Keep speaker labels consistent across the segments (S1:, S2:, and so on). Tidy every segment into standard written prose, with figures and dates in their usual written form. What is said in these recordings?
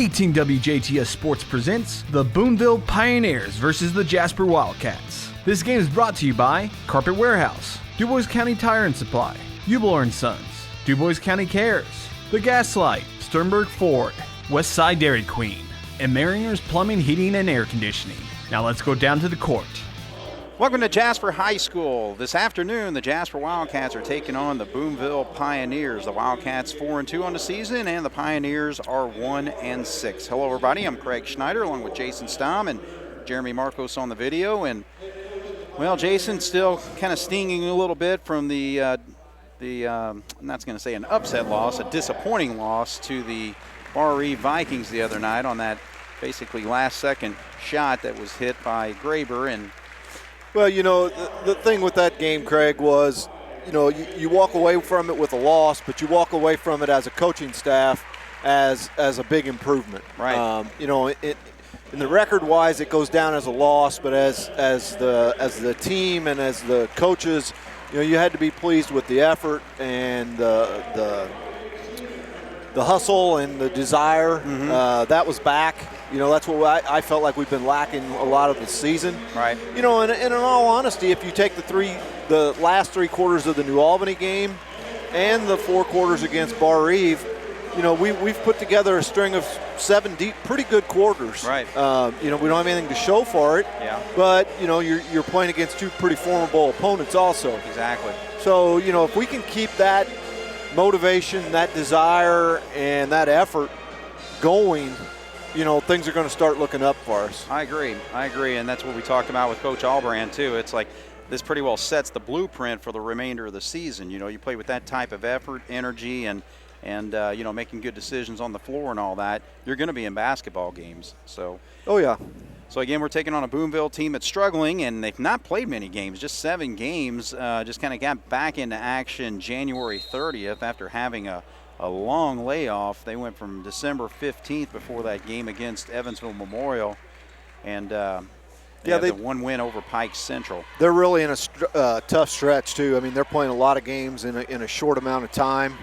S1: 18 WJTS Sports presents the Boonville Pioneers versus the Jasper Wildcats. This game is brought to you by Carpet Warehouse, DuBois County Tire and Supply, Eubler & Sons, DuBois County Cares, The Gaslight, Sternberg Ford, Westside Dairy Queen, and Mariners Plumbing, Heating, and Air Conditioning. Now let's go down to the court.
S2: Welcome to Jasper High School. This afternoon, the Jasper Wildcats are taking on the Boonville Pioneers. The Wildcats 4-2 on the season, and the Pioneers are 1-6. Hello, everybody. I'm Craig Schneider, along with Jason Stamm and Jeremy Markos on the video. And well, Jason still kind of stinging a little bit from I'm not going to say an upset loss, a disappointing loss to the Bar-Eve Vikings the other night on that basically last-second shot that was hit by Graber. And
S3: well, you know, the thing with that game, Craig, was, you know, you walk away from it with a loss, but you walk away from it as a coaching staff as a big improvement.
S2: Right.
S3: You know, in the record-wise, it goes down as a loss, but as the team and as the coaches, you know, you had to be pleased with the effort and the hustle and the desire. That was back. You know, that's what I felt like we've been lacking a lot of the season.
S2: Right.
S3: You know, and in all honesty, if you take the last three quarters of the New Albany game and the 4 quarters against Bar-Eve, you know, we've put together a string of 7 deep, pretty good quarters.
S2: Right.
S3: You know, we don't have anything to show for it.
S2: Yeah.
S3: But, you know, you're playing against 2 pretty formidable opponents also.
S2: Exactly.
S3: So, you know, if we can keep that motivation, that desire, and that effort going, you know, things are going to start looking up for us.
S2: I agree, and that's what we talked about with Coach Albrand, too. It's like this pretty well sets the blueprint for the remainder of the season. You know, you play with that type of effort, energy, and you know, making good decisions on the floor and all that, you're going to be in basketball games. So.
S3: Oh, yeah.
S2: So, again, we're taking on a Boonville team that's struggling, and they've not played many games, just 7 games. Just kind of got back into action January 30th after having a long layoff. They went from December 15th before that game against Evansville Memorial, and they had the 1 win over Pike Central.
S3: They're really in a tough stretch, too. I mean, they're playing a lot of games in a short amount of time.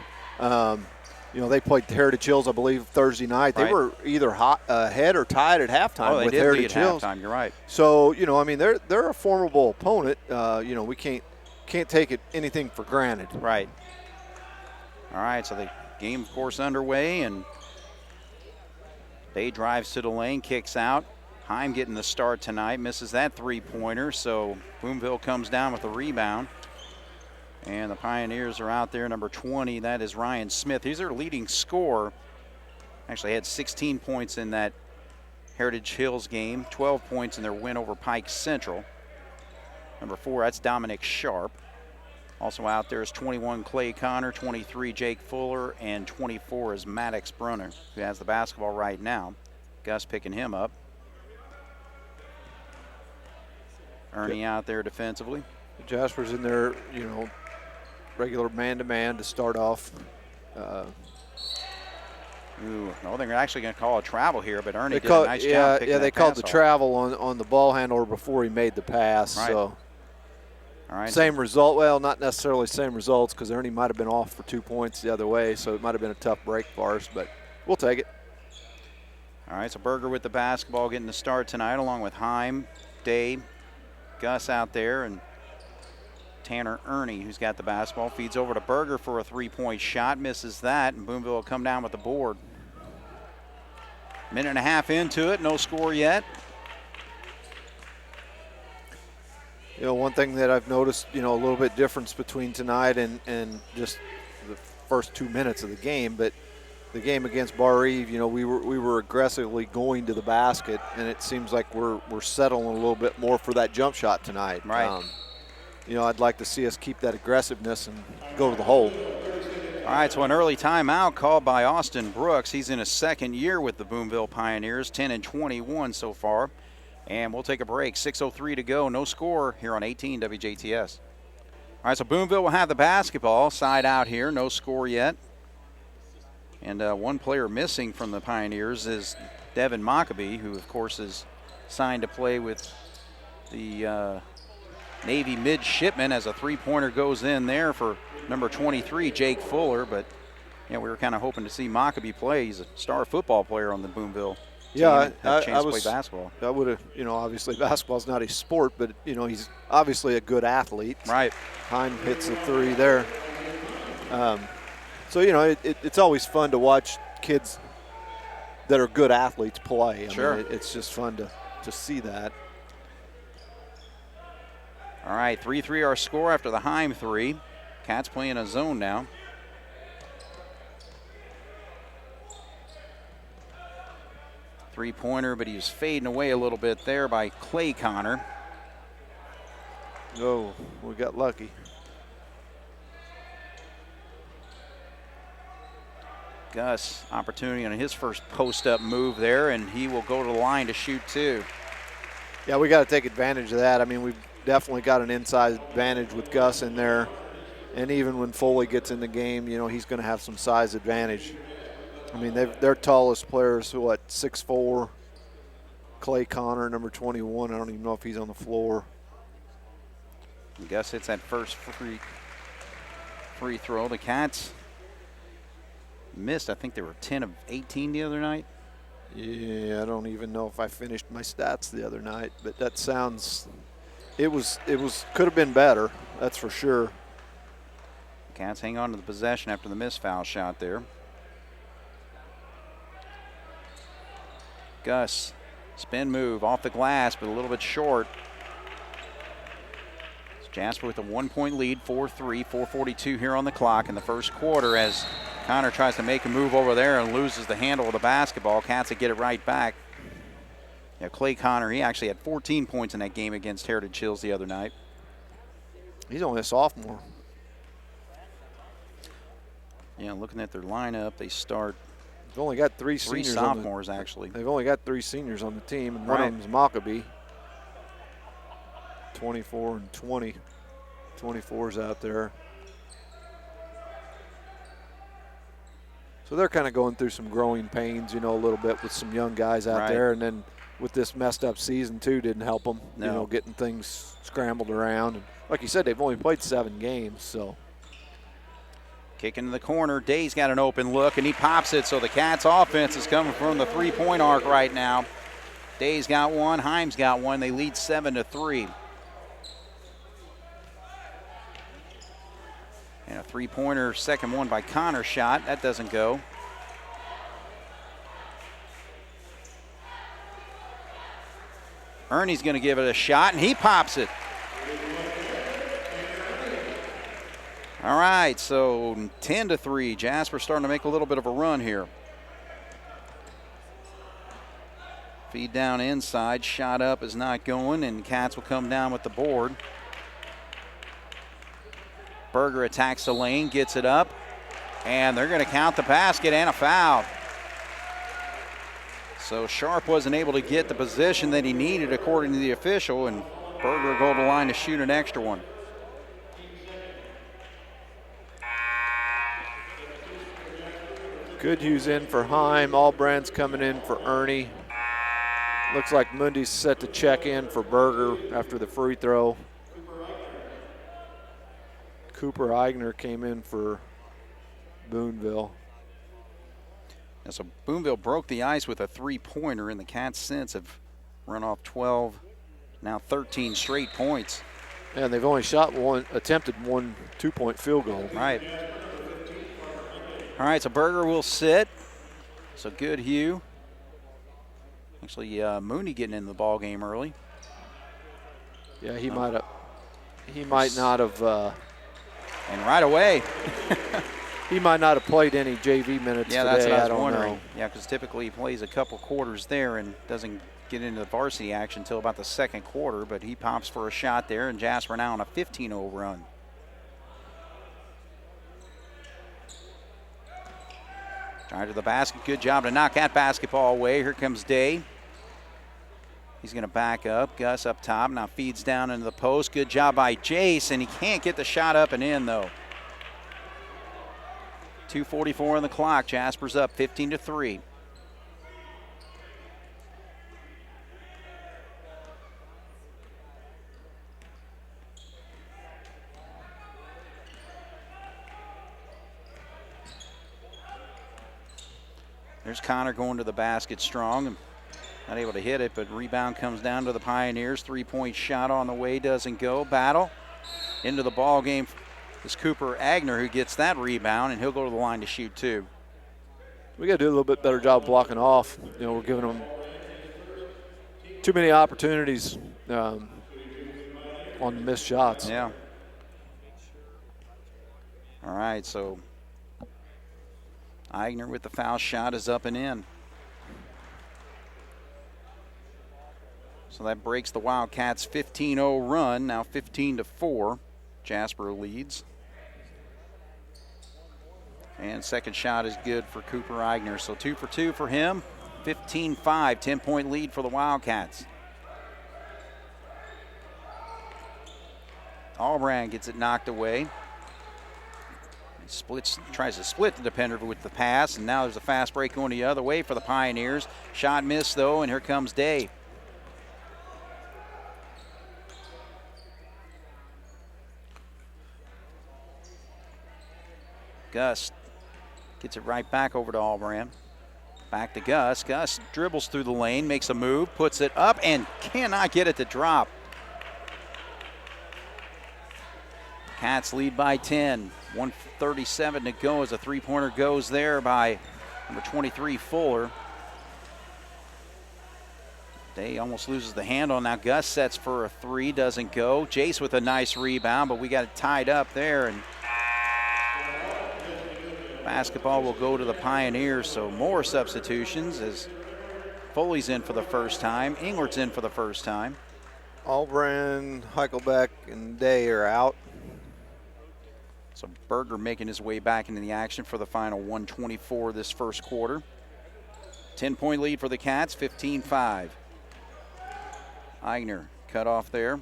S3: You know, they played Heritage Hills, I believe, Thursday night.
S2: Right.
S3: They were either ahead or tied at halftime with Heritage Hills.
S2: Halftime, you're right.
S3: So, you know, I mean, they're a formidable opponent. You know, we can't take anything for granted.
S2: Right. All right, so the game, of course, underway, and Bay drives to the lane, kicks out. Heim getting the start tonight, misses that 3-pointer, so Boonville comes down with a rebound. And the Pioneers are out there, number 20, that is Ryan Smith. He's their leading scorer. Actually had 16 points in that Heritage Hills game, 12 points in their win over Pike Central. Number 4, that's Dominic Sharp. Also out there is 21, Clay Connor, 23, Jake Fuller, and 24 is Maddox Brunner, who has the basketball right now. Gus picking him up. Ernie out there defensively.
S3: Jasper's in there, you know, regular man-to-man to start off.
S2: No, they're actually going to call a travel here, but Ernie did a nice job picking
S3: Yeah, they
S2: that
S3: called
S2: pass
S3: the
S2: off.
S3: travel on the ball handler before he made the pass.
S2: Right.
S3: So.
S2: All right.
S3: Same result. Well, not necessarily same results because Ernie might have been off for 2 points the other way, so it might have been a tough break for us, but we'll take it.
S2: All right, so Berger with the basketball getting the start tonight, along with Heim, Day, Gus out there, and Tanner Ernie, who's got the basketball, feeds over to Berger for a 3-point shot, misses that, and Boonville will come down with the board. Minute and a half into it, no score yet.
S3: You know, one thing that I've noticed, you know, a little bit difference between tonight and just the first 2 minutes of the game, but the game against Bar-Eve, you know, we were aggressively going to the basket, and it seems like we're settling a little bit more for that jump shot tonight.
S2: Right.
S3: You know, I'd like to see us keep that aggressiveness and go to the hole.
S2: All right, so an early timeout called by Austin Brooks. He's in his 2nd year with the Boonville Pioneers, 10-21 so far. And we'll take a break. 6:03 to go, no score here on 18 WJTS. All right, so Boonville will have the basketball side out here, no score yet. And one player missing from the Pioneers is Devin Mockabee, who, of course, is signed to play with the Navy midshipmen as a 3-pointer goes in there for number 23, Jake Fuller. But Yeah, we were kind of hoping to see Maccabee play. He's a star football player on the Boonville team.
S3: Yeah,
S2: had a chance to play basketball.
S3: I would have, obviously basketball's not a sport, but, he's obviously a good athlete.
S2: Right.
S3: Heim hits a three there. So, it's always fun to watch kids that are good athletes play.
S2: Sure.
S3: It's just fun to see that.
S2: All right, 3-3 our score after the Heim three. Cats playing a zone now. Three-pointer, but he was fading away a little bit there by Clay Connor.
S3: Oh, we got lucky.
S2: Gus, opportunity on his first post-up move there, and he will go to the line to shoot two.
S3: Yeah, we got to take advantage of that. We've definitely got an inside advantage with Gus in there. And even when Foley gets in the game, he's going to have some size advantage. Their tallest players, 6'4", Clay Connor, number 21. I don't even know if he's on the floor.
S2: Gus hits that first free throw. The Cats missed. I think they were 10 of 18 the other night.
S3: Yeah, I don't even know if I finished my stats the other night, but that sounds, it could have been better, that's for sure.
S2: Cats hang on to the possession after the missed foul shot there. Gus, spin move off the glass, but a little bit short. It's Jasper with a 1-point lead, 4-3, 4:42 here on the clock in the first quarter as Connor tries to make a move over there and loses the handle of the basketball. Cats will get it right back. Yeah, Clay Connor, he actually had 14 points in that game against Heritage Hills the other night.
S3: He's only a sophomore.
S2: Yeah, looking at their lineup, they start
S3: They've only got three seniors.
S2: Sophomores, actually.
S3: They've only got 3 seniors on the team, and
S2: right.
S3: one of them's Maccabee. 24 and 20. 24's out there. So they're kind of going through some growing pains, a little bit with some young guys out there. And then with this messed up season, too, didn't help them, getting things scrambled around. And like you said, they've only played 7 games, so.
S2: Kick into the corner. Day's got an open look, and he pops it. So the Cats' offense is coming from the three-point arc right now. Day's got one. Heim's got one. They lead 7-3. And a three-pointer, second one by Connor shot. That doesn't go. Ernie's going to give it a shot, and he pops it. All right, so 10-3. Jasper starting to make a little bit of a run here. Feed down inside. Shot up is not going, and Cats will come down with the board. Berger attacks the lane, gets it up, and they're going to count the basket and a foul. So Sharp wasn't able to get the position that he needed according to the official, and Berger will go to the line to shoot an extra one.
S3: Goodhue's in for Heim. Albrand's coming in for Ernie. Looks like Mundy's set to check in for Berger after the free throw. Cooper Eigner came in for Boonville.
S2: And so Boonville broke the ice with a three-pointer, and the Cats since have run off 12, now 13 straight points.
S3: And they've only attempted one 2-point field goal.
S2: Right. All right, so Berger will sit. So Goodhue. Actually, Mooney getting in the ball game early.
S3: Yeah, he might not have.
S2: And right away.
S3: He might not have played any JV minutes today.
S2: That's what I was
S3: don't
S2: wondering.
S3: know.
S2: Yeah, because typically he plays a couple quarters there and doesn't get into the varsity action until about the second quarter, but he pops for a shot there, and Jasper now on a 15-0 run. Drive to the basket. Good job to knock that basketball away. Here comes Day. He's going to back up. Gus up top. Now feeds down into the post. Good job by Jace, and he can't get the shot up and in, though. 2:44 on the clock. Jasper's up 15-3. Here's Connor going to the basket strong and not able to hit it, but rebound comes down to the Pioneers. Three-point shot on the way, doesn't go. Battle into the ball game is Cooper Agner who gets that rebound, and he'll go to the line to shoot two.
S3: We got to do a little bit better job blocking off. You know, we're giving them too many opportunities on the missed shots.
S2: Yeah. All right, so Agner with the foul shot is up and in. So that breaks the Wildcats' 15-0 run, now 15-4. Jasper leads. And second shot is good for Cooper Agner. So 2 for 2 for him. 15-5, 10-point lead for the Wildcats. Allbrand gets it knocked away. Tries to split the defender with the pass, and now there's a fast break going the other way for the Pioneers. Shot missed though, and here comes Day. Gus gets it right back over to Allbrand. Back to Gus. Gus dribbles through the lane, makes a move, puts it up, and cannot get it to drop. Cats lead by 10. 1:37 to go as a three-pointer goes there by number 23, Fuller. Day almost loses the handle. Now Gus sets for a three, doesn't go. Jace with a nice rebound, but we got it tied up there, and basketball will go to the Pioneers, so more substitutions as Foley's in for the first time. Englert's in for the first time.
S3: Allbrand, Heichelbeck, and Day are out.
S2: So Berger making his way back into the action for the final 1:24 this first quarter. 10-point lead for the Cats, 15-5. Agner cut off there.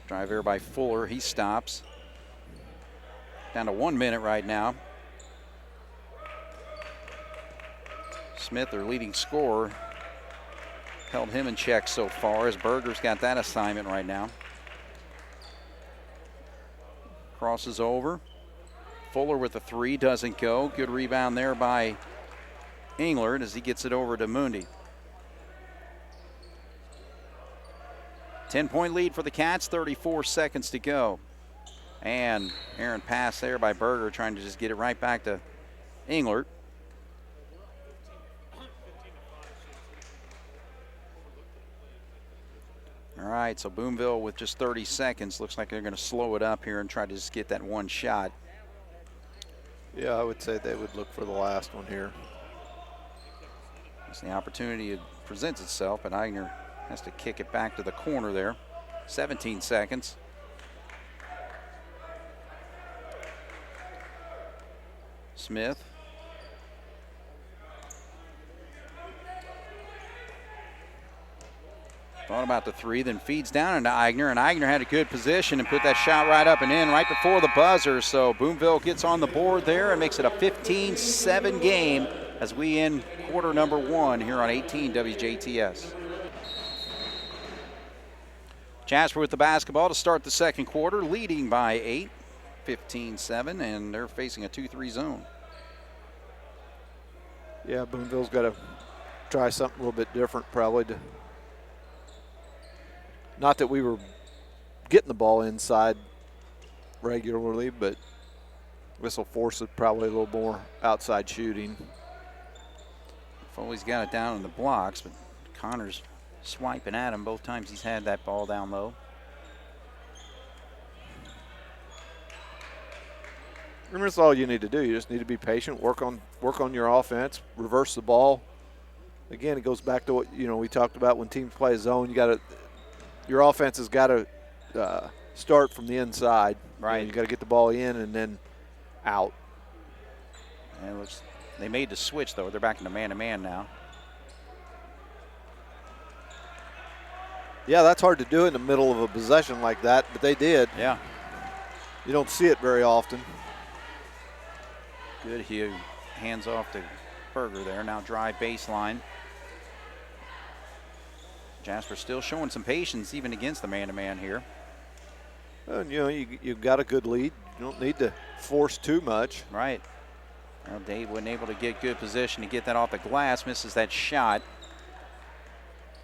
S2: Drive here by Fuller, he stops. Down to 1 minute right now. Smith, their leading scorer, held him in check so far as Berger's got that assignment right now. Crosses over. Fuller with a three, doesn't go. Good rebound there by Englert as he gets it over to Mundi. 10-point lead for the Cats, 34 seconds to go. And errant pass there by Berger, trying to just get it right back to Englert. All right, so Boonville with just 30 seconds. Looks like they're going to slow it up here and try to just get that one shot.
S3: Yeah, I would say they would look for the last one here.
S2: As the opportunity presents itself, but Agner has to kick it back to the corner there. 17 seconds. Smith. Thought about the three, then feeds down into Agner, and Agner had a good position and put that shot right up and in right before the buzzer. So Boonville gets on the board there and makes it a 15-7 game as we end quarter number one here on 18 WJTS. Jasper with the basketball to start the second quarter, leading by 8, 15-7, and they're facing a 2-3 zone.
S3: Yeah, Boonville's got to try something a little bit different probably to. Not that we were getting the ball inside regularly, but this will force it probably a little more outside shooting.
S2: Foley's got it down in the blocks, but Connor's swiping at him both times he's had that ball down low.
S3: Remember, that's all you need to do. You just need to be patient, work on your offense, reverse the ball. Again, it goes back to what we talked about when teams play zone. Your offense has got to start from the inside.
S2: Right.
S3: You got to get the ball in and then out.
S2: And they made the switch though. They're back into man-to-man now.
S3: Yeah, that's hard to do in the middle of a possession like that, but they did.
S2: Yeah.
S3: You don't see it very often.
S2: Good. He hands off to Berger there. Now drive baseline. Jasper still showing some patience even against the man-to-man here.
S3: And, you know, you've got a good lead. You don't need to force too much.
S2: Right. Well, Dave wasn't able to get good position to get that off the glass. Misses that shot.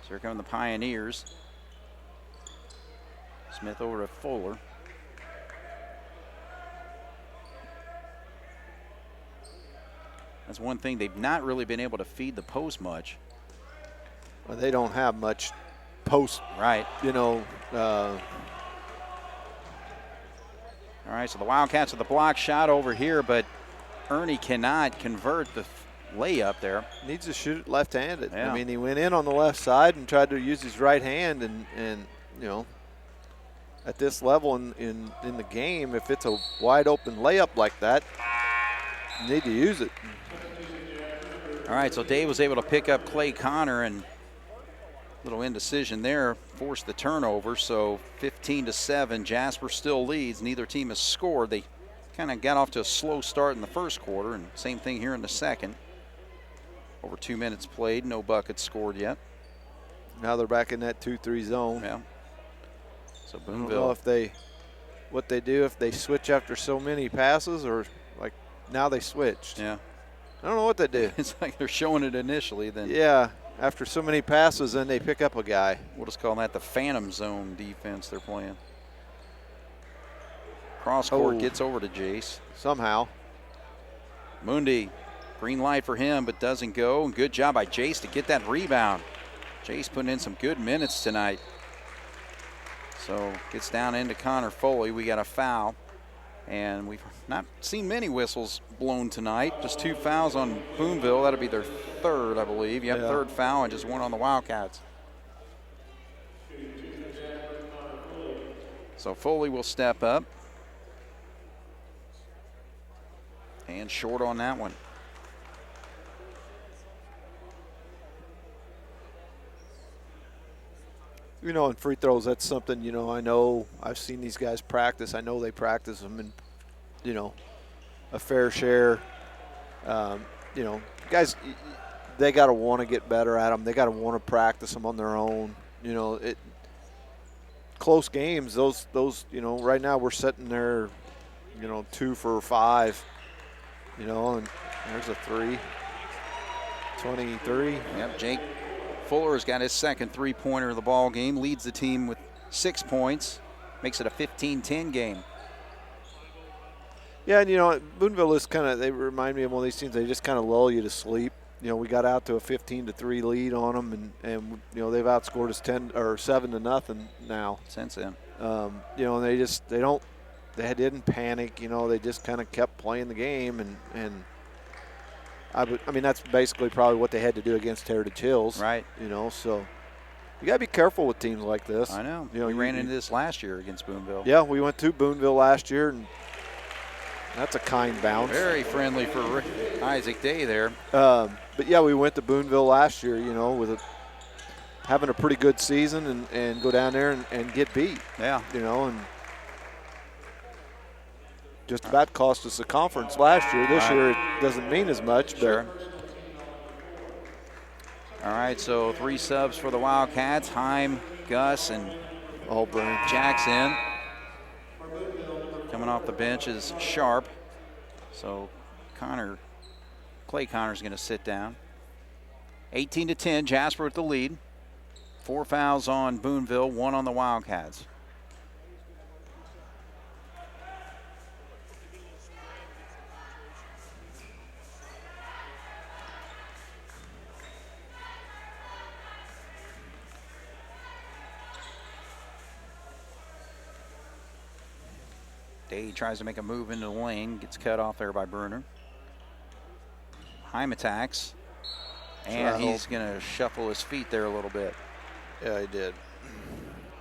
S2: So here come the Pioneers. Smith over to Fuller. That's one thing. They've not really been able to feed the post much.
S3: Well, they don't have much post,
S2: right?
S3: You know.
S2: All right, so the Wildcats with the block shot over here, but Ernie cannot convert the layup there.
S3: Needs to shoot it left-handed.
S2: Yeah.
S3: I mean, he went in on the left side and tried to use his right hand, and you know, at this level in the game, if it's a wide open layup like that, you need to use it.
S2: All right, so Dave was able to pick up Clay Connor, and little indecision there forced the turnover. So 15-7, Jasper still leads. Neither team has scored. They kind of got off to a slow start in the first quarter, and same thing here in the second. Over 2 minutes played, no buckets scored yet.
S3: Now they're back in that 2-3 zone.
S2: Yeah. So Boonville.
S3: I don't know if what they do if they switch after so many passes, or like now they switched.
S2: Yeah.
S3: I don't know what they do.
S2: It's like they're showing it initially, then.
S3: Yeah. After so many passes, then they pick up a guy.
S2: We'll just call that the phantom zone defense they're playing. Cross court gets over to Jace.
S3: Somehow.
S2: Mundi, green light for him, but doesn't go. And good job by Jace to get that rebound. Jace putting in some good minutes tonight. So gets down into Connor Foley. We got a foul. And we've not seen many whistles blown tonight. Just 2 fouls on Boonville. That'll be their third, I believe. Yep, third foul and just 1 on the Wildcats. So Foley will step up. And short on that one.
S3: You know, in free throws, that's something, you know, I know I've seen these guys practice. I know they practice them in, you know, a fair share. You know, guys, they got to want to get better at them. They got to want to practice them on their own. You know, close games, those, you know, right now we're sitting there, you know, 2 for 5, you know, and there's a 3. 23.
S2: Yep, Jake Fuller has got his second three-pointer of the ball game, leads the team with 6 points, makes it a 15-10 game.
S3: Yeah, and you know, Boonville is kind of, they remind me of one of these teams, they just kind of lull you to sleep. You know, we got out to a 15-3 lead on them, and you know, they've outscored us 7-0 now.
S2: Since then.
S3: You know, and they didn't panic, you know, they just kind of kept playing the game, and I mean, that's basically probably what they had to do against Heritage Hills.
S2: Right.
S3: You know, so you got to be careful with teams like this.
S2: I know.
S3: You know,
S2: we ran into this last year against Boonville.
S3: Yeah, we went to Boonville last year, and that's a kind bounce.
S2: Very friendly for Isaac Day there.
S3: But, yeah, we went to Boonville last year, you know, with having a pretty good season and go down there and get beat.
S2: Yeah.
S3: You know, and just about cost us the conference last year. This year it doesn't mean as much.
S2: Sure. All right, so 3 subs for the Wildcats. Heim, Gus, and Jackson. Coming off the bench is Sharp. So Clay Connor's going to sit down. 18-10, Jasper with the lead. 4 fouls on Boonville, 1 on the Wildcats. Day tries to make a move into the lane, gets cut off there by Bruner. Heim attacks, and he's going to shuffle his feet there a little bit.
S3: Yeah, he did.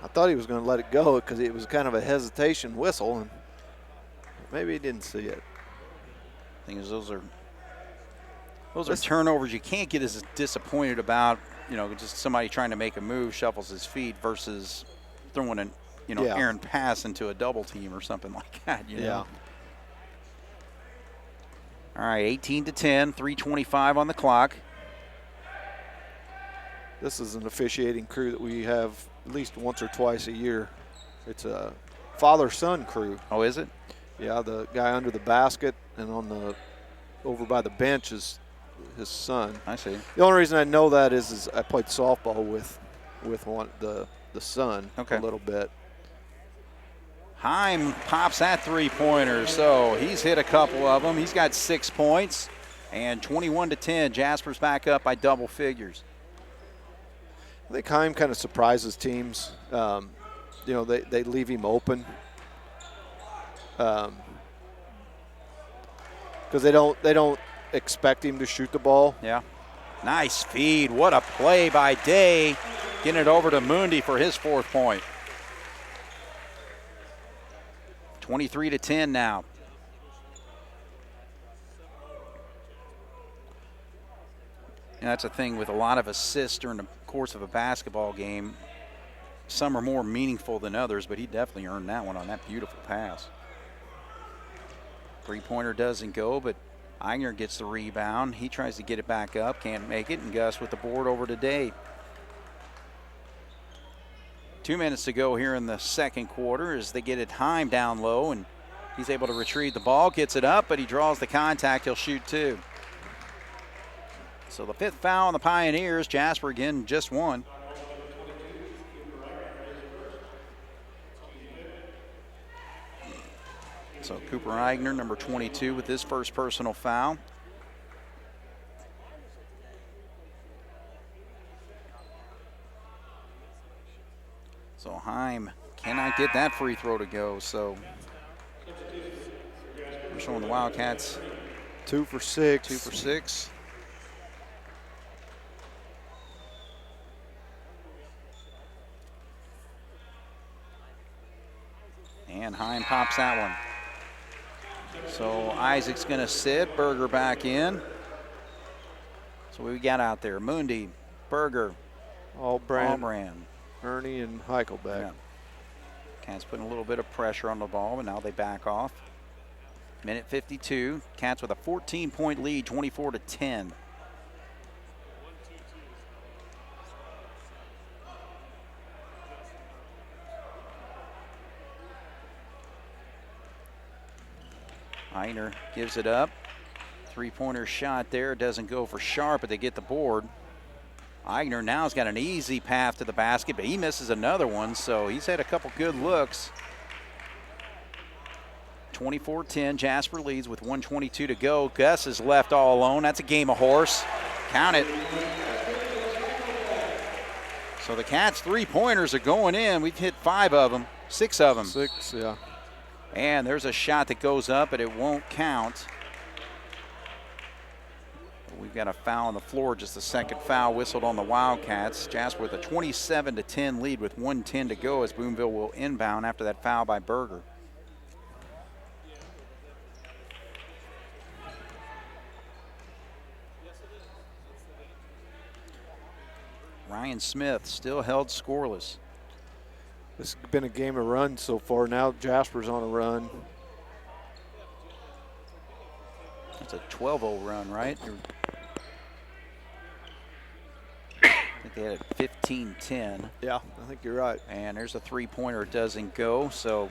S3: I thought he was going to let it go because it was kind of a hesitation whistle, and maybe he didn't see it.
S2: Thing is, those are turnovers you can't get as disappointed about. You know, just somebody trying to make a move shuffles his feet versus throwing an errant pass into a double team or something like that. You know? All right, 18-10, 3:25 on the clock.
S3: This is an officiating crew that we have at least once or twice a year. It's a father-son crew.
S2: Oh, is it?
S3: Yeah, the guy under the basket and over by the bench is his son.
S2: I see.
S3: The only reason I know that is I played softball with the son a little bit.
S2: Heim pops that three-pointer, so he's hit a couple of them. He's got 6 points, and 21-10. Jasper's back up by double figures.
S3: I think Heim kind of surprises teams. They leave him open because they don't expect him to shoot the ball.
S2: Yeah. Nice feed. What a play by Day. Getting it over to Mundi for his 4th point. 23-10 now. And that's the thing with a lot of assists during the course of a basketball game. Some are more meaningful than others, but he definitely earned that one on that beautiful pass. Three-pointer doesn't go, but Eigner gets the rebound. He tries to get it back up, can't make it, and Gus with the board over to Day. 2 minutes to go here in the second quarter as they get it Heim down low, and he's able to retrieve the ball, gets it up, but he draws the contact. He'll shoot 2. So the 5th foul on the Pioneers. Jasper again just 1. So Cooper Eigner, number 22, with his first personal foul. So Heim cannot get that free throw to go. So we're showing the Wildcats
S3: 2 for 6.
S2: 2 for 6. And Heim pops that one. So Isaac's going to sit. Berger back in. So we got out there. Mundi, Berger, Allbrand.
S3: Ernie and Heichel back.
S2: Yeah. Cats putting a little bit of pressure on the ball, but now they back off. Minute 52. Cats with a 14-point lead, 24-10. Eigner gives it up. Three-pointer shot there. Doesn't go for Sharp, but they get the board. Eigner now has got an easy path to the basket, but he misses another one, so he's had a couple good looks. 24-10, Jasper leads with 1:22 to go. Gus is left all alone. That's a game of horse. Count it. So the Cats' three-pointers are going in. We've hit 5 of them, 6 of them.
S3: 6, yeah.
S2: And there's a shot that goes up, but it won't count. We've got a foul on the floor, just the second foul whistled on the Wildcats. Jasper with a 27-10 lead with 1:10 to go as Boonville will inbound after that foul by Berger. Ryan Smith still held scoreless.
S3: This has been a game of runs so far. Now Jasper's on a run.
S2: It's a 12-0 run, right? I think they had it 15-10.
S3: Yeah, I think you're right.
S2: And there's a three-pointer. It doesn't go, so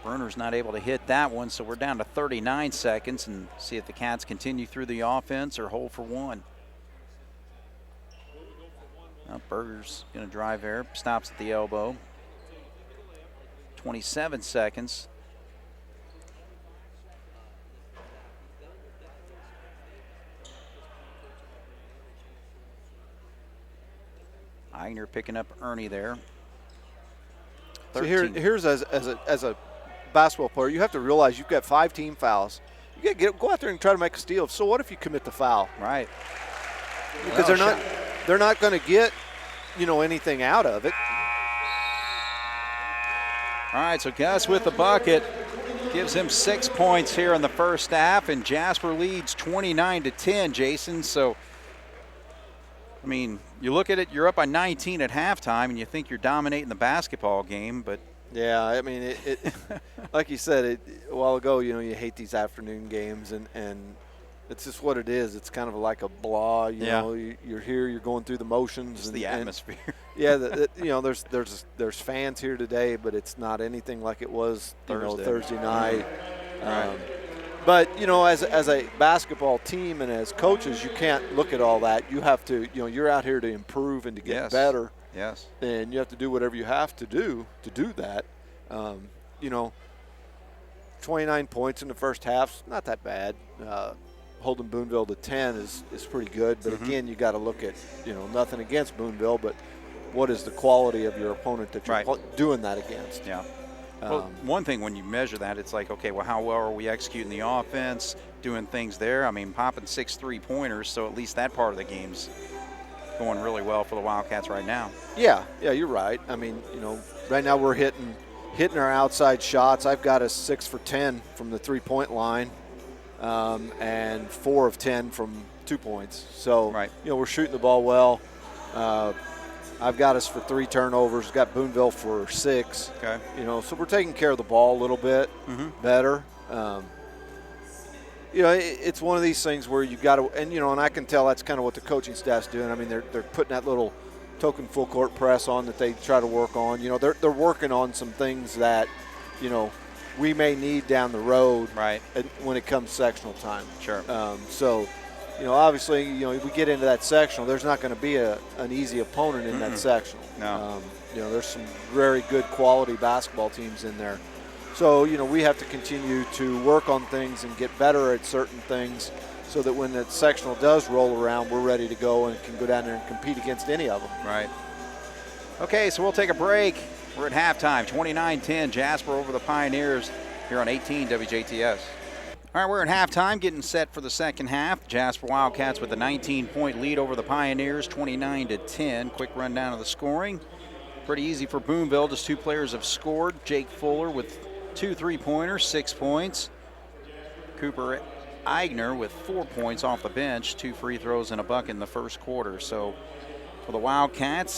S2: Berner's not able to hit that one, so we're down to 39 seconds and see if the Cats continue through the offense or hold for one. Now Berger's going to drive there, stops at the elbow. 27 seconds. Eigner picking up Ernie there.
S3: So here's as a basketball player, you have to realize you've got 5 team fouls. You got to go out there and try to make a steal. So what if you commit the foul?
S2: Right.
S3: Because they're not going to get, anything out of it.
S2: All right, so Gus with the bucket gives him 6 points here in the first half, and Jasper leads 29-10, Jason. So, I mean, you look at it, you're up by 19 at halftime, and you think you're dominating the basketball game, but.
S3: Yeah, I mean, it like you said a while ago, you hate these afternoon games, and It's just what it is. It's kind of like a blah. You know, you're here, you're going through the motions.
S2: It's the atmosphere.
S3: There's fans here today, but it's not anything like it was Thursday night.
S2: Right.
S3: But as a basketball team and as coaches, you can't look at all that. You have to, you're out here to improve and to get better.
S2: Yes.
S3: And you have to do whatever you have to do that. 29 points in the first half, not that bad. Holding Boonville to 10 is pretty good. But again, you got to look at, nothing against Boonville, but what is the quality of your opponent that you're doing that against?
S2: Yeah. Well, one thing when you measure that, it's like, okay, well, how well are we executing the offense, doing things there? I mean, popping 6 3-pointers, so at least that part of the game's going really well for the Wildcats right now.
S3: Yeah, you're right. I mean, right now we're hitting our outside shots. I've got us 6 for 10 from the 3-point line, and 4 of 10 from 2 points. So, we're shooting the ball well. I've got us for 3 turnovers. Got Boonville for 6.
S2: Okay.
S3: So we're taking care of the ball a little bit better. It's one of these things where you got to, and I can tell that's kind of what the coaching staff's doing. I mean, they're putting that little token full court press on that they try to work on. They're working on some things that, we may need down the road.
S2: Right.
S3: When it comes sectional time.
S2: Sure.
S3: Obviously, if we get into that sectional, there's not going to be an easy opponent in that sectional.
S2: No.
S3: There's some very good quality basketball teams in there. So, we have to continue to work on things and get better at certain things so that when that sectional does roll around, we're ready to go and can go down there and compete against any of them.
S2: Right. Okay, so we'll take a break. We're at halftime, 29-10, Jasper over the Pioneers here on 18 WJTS. All right, we're at halftime, getting set for the second half. Jasper Wildcats with a 19-point lead over the Pioneers, 29-10. Quick rundown of the scoring. Pretty easy for Boonville. Just 2 players have scored. Jake Fuller with 2 3-pointers, 6 points. Cooper Eigner with 4 points off the bench, 2 free throws and a bucket in the first quarter. So for the Wildcats,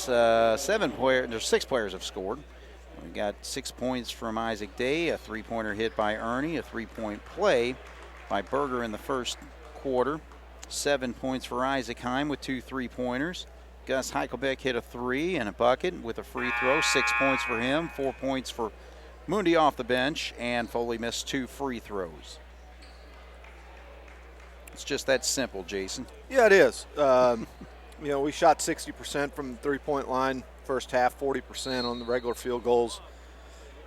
S2: 6 players have scored. We got 6 points from Isaac Day, a 3-pointer hit by Ernie, a 3-point play by Berger in the first quarter. 7 points for Isaac Heim with 2 3-pointers. Gus Heichelbeck hit a 3 and a bucket with a free throw. 6 points for him, 4 points for Mundi off the bench, and Foley missed 2 free throws. It's just that simple, Jason.
S3: Yeah, it is. We shot 60% from the 3-point line first half, 40% on the regular field goals.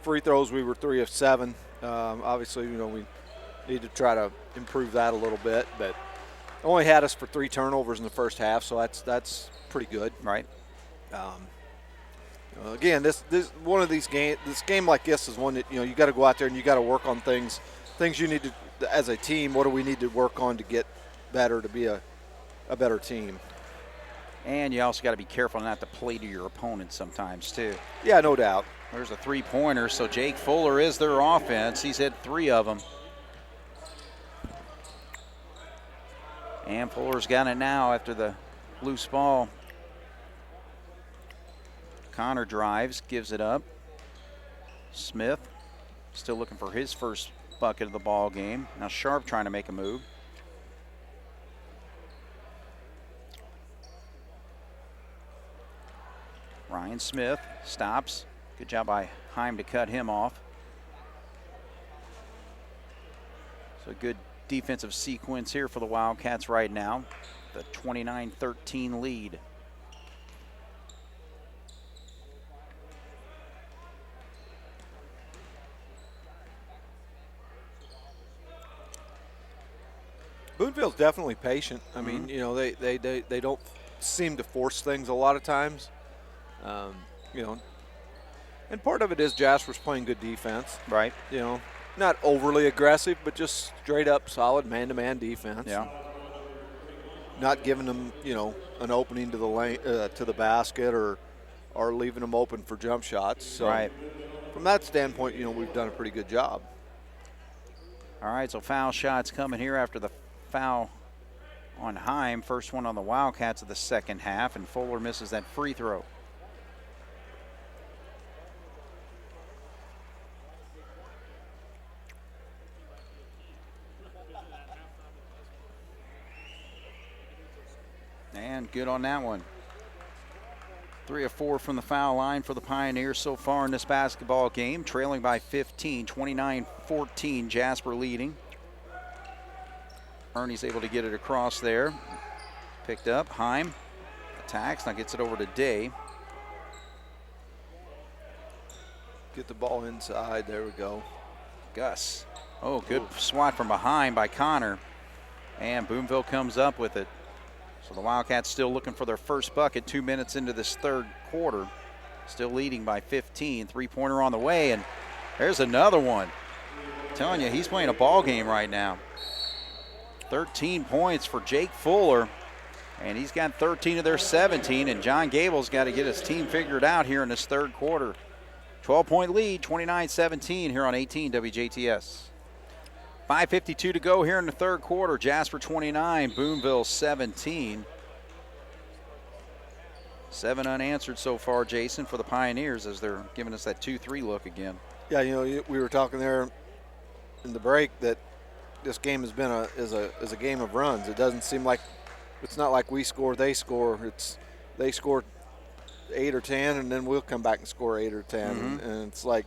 S3: Free throws, we were 3 of 7. Obviously, we need to try to improve that a little bit, but only had us for 3 turnovers in the first half, so that's pretty good.
S2: Right.
S3: Again, this one of these games. This game like this is one that you got to go out there and you got to work on things you need to as a team. What do we need to work on to get better, to be a better team?
S2: And you also got to be careful not to play to your opponent sometimes too.
S3: Yeah, no doubt.
S2: There's a 3-pointer, so Jake Fuller is their offense. He's hit 3 of them. And Fuller's got it now after the loose ball. Connor drives, gives it up. Smith still looking for his first bucket of the ball game. Now Sharp trying to make a move. Ryan Smith stops. Good job by Heim to cut him off. So good defensive sequence here for the Wildcats right now. The 29-13 lead.
S3: Boonville's definitely patient. I mean, they don't seem to force things a lot of times. And part of it is Jasper's playing good defense.
S2: Right.
S3: Not overly aggressive, but just straight up solid man-to-man defense.
S2: Yeah.
S3: Not giving them, an opening to the lane, to the basket, or leaving them open for jump shots. So
S2: right.
S3: From that standpoint, we've done a pretty good job.
S2: All right, so foul shots coming here after the foul on Heim. First one on the Wildcats of the second half, and Fuller misses that free throw. good on that one. 3 of 4 from the foul line for the Pioneers so far in this basketball game, trailing by 15, 29-14, Jasper leading. Ernie's able to get it across there. Picked up, Heim attacks, now gets it over to Day.
S3: Get the ball inside, there we go.
S2: Gus, oh, good swat from behind by Connor. And Boonville comes up with it. So the Wildcats still looking for their first bucket 2 minutes into this third quarter. Still leading by 15. Three-pointer on the way, and there's another one. I'm telling you, he's playing a ball game right now. 13 points for Jake Fuller, and he's got 13 of their 17, and John Gable's got to get his team figured out here in this third quarter. 12-point lead, 29-17 here on 18 WJTS. 5:52 to go here in the third quarter. Jasper 29, Boonville 17. 7 unanswered so far, Jason, for the Pioneers as they're giving us that 2-3 look again.
S3: Yeah, you know, we were talking there in the break that this game has been a game of runs. It doesn't seem like, it's not like we score, they score. It's they score 8 or 10, and then we'll come back and score 8 or 10, and it's like.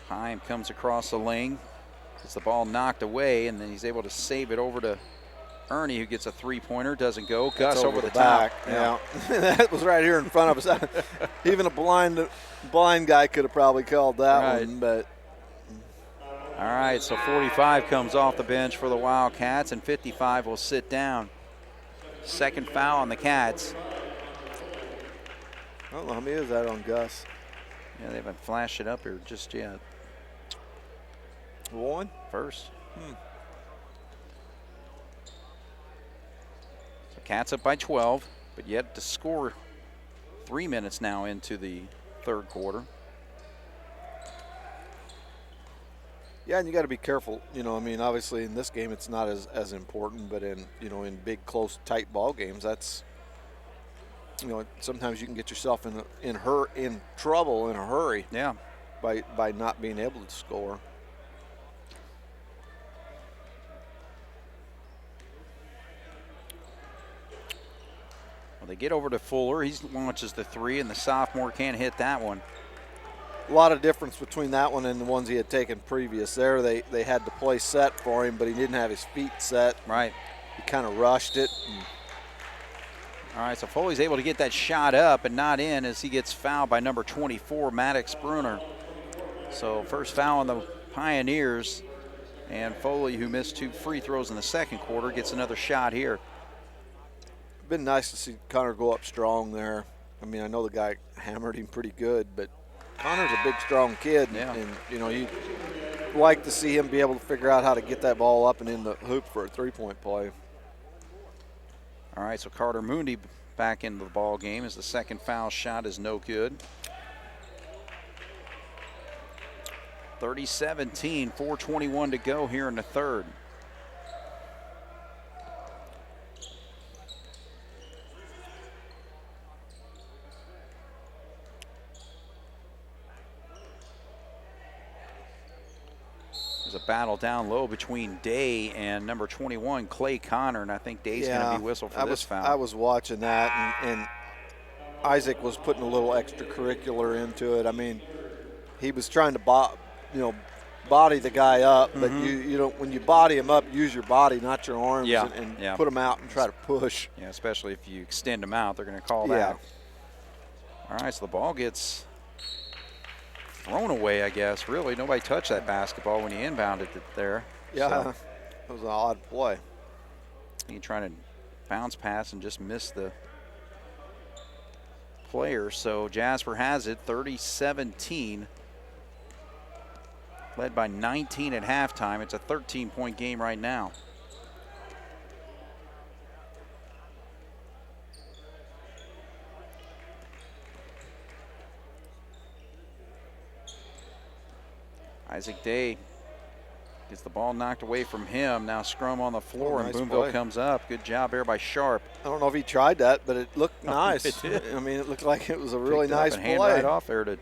S2: Heim comes across the lane, gets the ball knocked away, and then he's able to save it over to Ernie, who gets a three-pointer, doesn't go. Gus over the
S3: back.
S2: top.
S3: Yeah, that was right here in front of us. Even a blind guy could have probably called that one, but.
S2: All right, so 45 comes off the bench for the Wildcats, and 55 will sit down. Second foul on the Cats.
S3: I don't know how many is that on Gus.
S2: Yeah, they haven't flashed it up here just yet.
S3: One?
S2: First. So Cats up by 12, but yet to score 3 minutes now into the third quarter.
S3: Yeah, and you got to be careful. You know, I mean, obviously in this game it's not as important, but in big, close, tight ball games, that's, sometimes you can get yourself in trouble in a hurry.
S2: Yeah.
S3: By not being able to score.
S2: Well, they get over to Fuller. He launches the three, and the sophomore can't hit that one.
S3: A lot of difference between that one and the ones he had taken previous. There, they had the play set for him, but he didn't have his feet set.
S2: Right.
S3: He kind of rushed it.
S2: All right, so Foley's able to get that shot up and not in as he gets fouled by number 24, Maddox Bruner. So first foul on the Pioneers, and Foley, who missed 2 free throws in the second quarter, gets another shot here.
S3: Been nice to see Connor go up strong there. I mean, I know the guy hammered him pretty good, but Connor's a big, strong kid, and you like to see him be able to figure out how to get that ball up and in the hoop for a three-point play.
S2: All right, so Carter Mooney back into the ball game as the second foul shot is no good. 30-17, 4:21 to go here in the third. There's a battle down low between Day and number 21, Clay Connor, and I think Day's going to be whistled for this foul.
S3: I was watching that, and Isaac was putting a little extracurricular into it. I mean, he was trying to body the guy up, but you don't, when you body him up, use your body, not your arms, and put him out and try to push.
S2: Yeah, especially if you extend them out, they're going to call that. All right, so the ball gets thrown away, I guess. Really, nobody touched that basketball when he inbounded it there.
S3: Yeah,
S2: so,
S3: that was an odd play.
S2: He trying to bounce pass and just missed the player. So Jasper has it, 30-17. Led by 19 at halftime. It's a 13-point game right now. Isaac Day gets the ball knocked away from him. Now scrum on the floor, and Boonville
S3: play.
S2: Comes up. Good job there by Sharp.
S3: I don't know if he tried that, but it looked nice.
S2: It did.
S3: I mean, it looked like it was a really nice play.
S2: Hand right off there to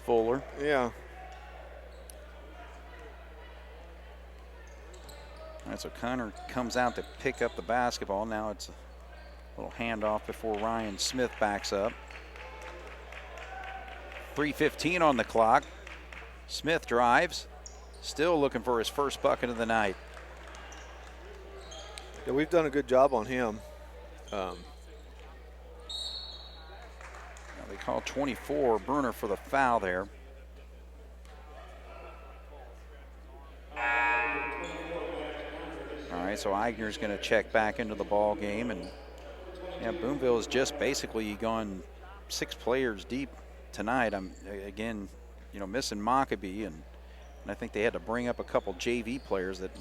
S2: Fuller.
S3: Yeah.
S2: All right, so Connor comes out to pick up the basketball. Now it's a little handoff before Ryan Smith backs up. 3:15 on the clock. Smith drives, still looking for his first bucket of the night.
S3: Yeah, we've done a good job on him.
S2: They call 24 Bruner for the foul there. All right, so Eigner's going to check back into the ball game, and yeah, Boonville has just basically gone 6 players deep tonight. I'm again, missing Maccabee, and I think they had to bring up a couple JV players that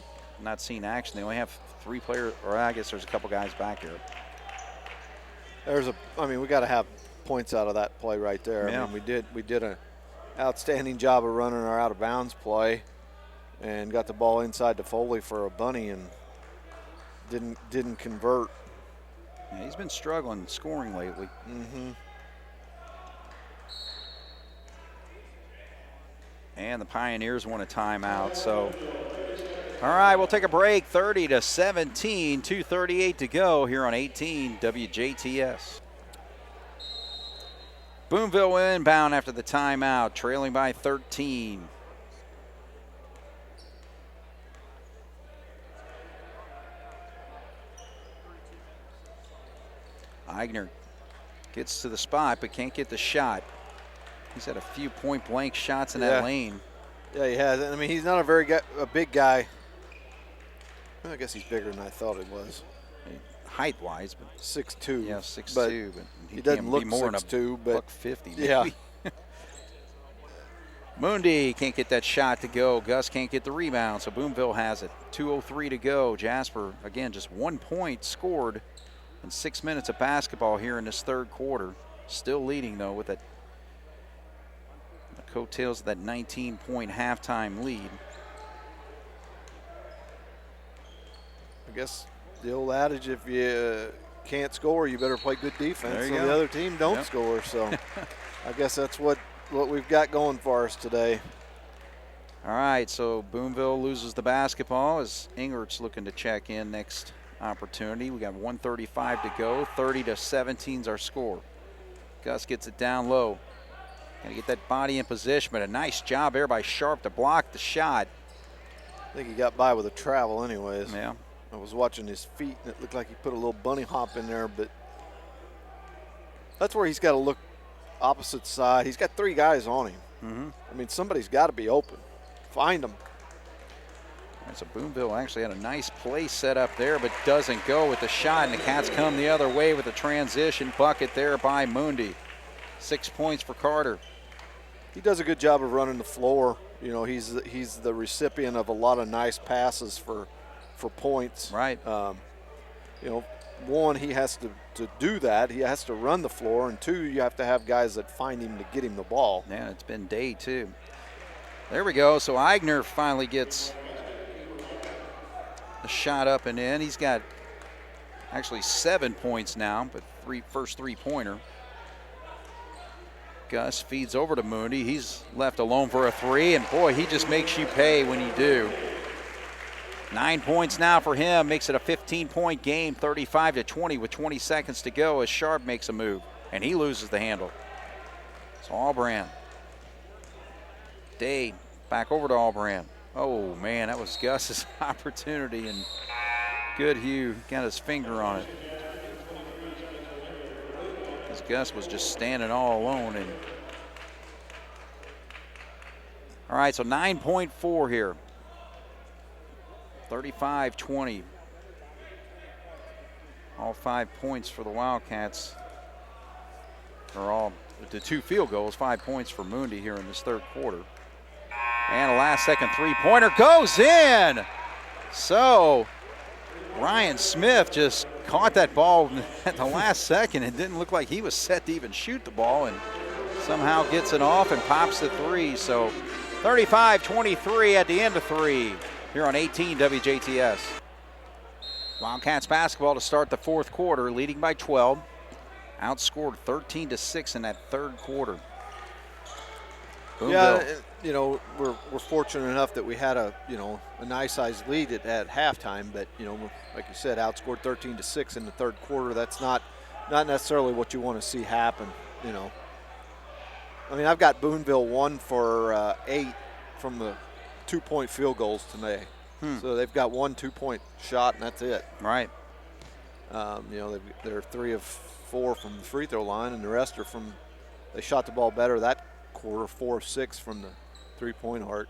S2: not seen action. They only have 3 players, or I guess there's a couple guys back here.
S3: We got to have points out of that play right there.
S2: Yeah.
S3: I mean, we did an outstanding job of running our out of bounds play, and got the ball inside to Foley for a bunny, and didn't convert.
S2: Yeah, he's been struggling scoring lately.
S3: Mm-hmm.
S2: And the Pioneers want a timeout. So, all right, we'll take a break. 30-17, 2:38 to go here on 18 WJTS. Boonville inbound after the timeout, trailing by 13. Eigner gets to the spot but can't get the shot. He's had a few point-blank shots in that lane.
S3: Yeah, he has. I mean, he's not a big guy. Well, I guess he's bigger than I thought he was.
S2: Height-wise, but
S3: 6'2".
S2: Yeah, 6'2", but
S3: he doesn't look
S2: more
S3: 6'2", but
S2: $150.
S3: Yeah.
S2: Mundi can't get that shot to go. Gus can't get the rebound, so Boonville has it. 2:03 to go. Jasper, again, just 1 point scored in 6 minutes of basketball here in this third quarter. Still leading, though, with that coattails of that 19-point halftime lead.
S3: I guess the old adage, if you can't score, you better play good defense.
S2: There you
S3: so
S2: go.
S3: the other team don't score. So I guess that's what we've got going for us today.
S2: All right, so Boonville loses the basketball as Ingrid's looking to check in next opportunity. We got 1:35 to go. 30-17 is our score. Gus gets it down low. Got to get that body in position, but a nice job there by Sharp to block the shot.
S3: I think he got by with a travel anyways.
S2: Yeah.
S3: I was watching his feet, and it looked like he put a little bunny hop in there, but that's where he's got to look opposite side. He's got 3 guys on him.
S2: Mm-hmm.
S3: I mean, somebody's got to be open. Find them.
S2: So Boonville actually had a nice play set up there, but doesn't go with the shot, and the Cats come the other way with a transition bucket there by Mundi. 6 points for Carter.
S3: He does a good job of running the floor. He's the recipient of a lot of nice passes for points.
S2: Right.
S3: One, he has to do that. He has to run the floor, and 2, you have to have guys that find him to get him the ball.
S2: Yeah, it's been day 2. There we go. So Eigner finally gets a shot up and in. He's got actually 7 points now, but first three-pointer. Gus feeds over to Mundi. He's left alone for a 3, and boy, he just makes you pay when you do. 9 points now for him, makes it a 15-point game, 35-20 with 20 seconds to go as Sharp makes a move, and he loses the handle. It's Allbrand. Day back over to Allbrand. Oh, man, that was Gus's opportunity, and Goodhue got his finger on it. Because Gus was just standing all alone. And all right, so 9.4 here. 35-20. All 5 points for the Wildcats. The 2 field goals, 5 points for Mundi here in this third quarter. And a last-second three-pointer goes in. So Ryan Smith just caught that ball at the last second. It didn't look like he was set to even shoot the ball, and somehow gets it off and pops the 3. So 35-23 at the end of 3 here on 18 WJTS. Wildcats basketball to start the fourth quarter, leading by 12. Outscored 13-6 in that third quarter. Boonville.
S3: you know, we're fortunate enough that we had a nice sized lead at halftime, but you know, like you said, outscored 13-6 in the third quarter. That's not necessarily what you want to see happen. You know, I mean, I've got Boonville 1 for 8 from the 2-point field goals today. So they've got 1 2-point shot, and that's it.
S2: Right.
S3: You know, they're 3 of 4 from the free throw line, and the rest are from. They shot the ball better that quarter, 4 of 6 from the 3-point arc.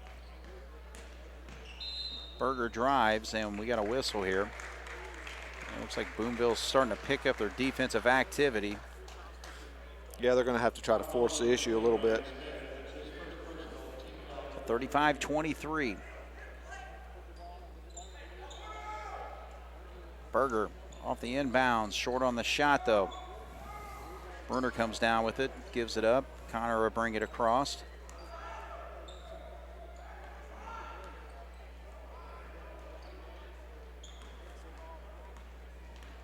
S2: Berger drives, and we got a whistle here. It looks like Boonville's starting to pick up their defensive activity.
S3: Yeah, they're going to have to try to force the issue a little bit.
S2: 35-23. Berger off the inbounds, short on the shot though. Bruner comes down with it, gives it up. Connor will bring it across.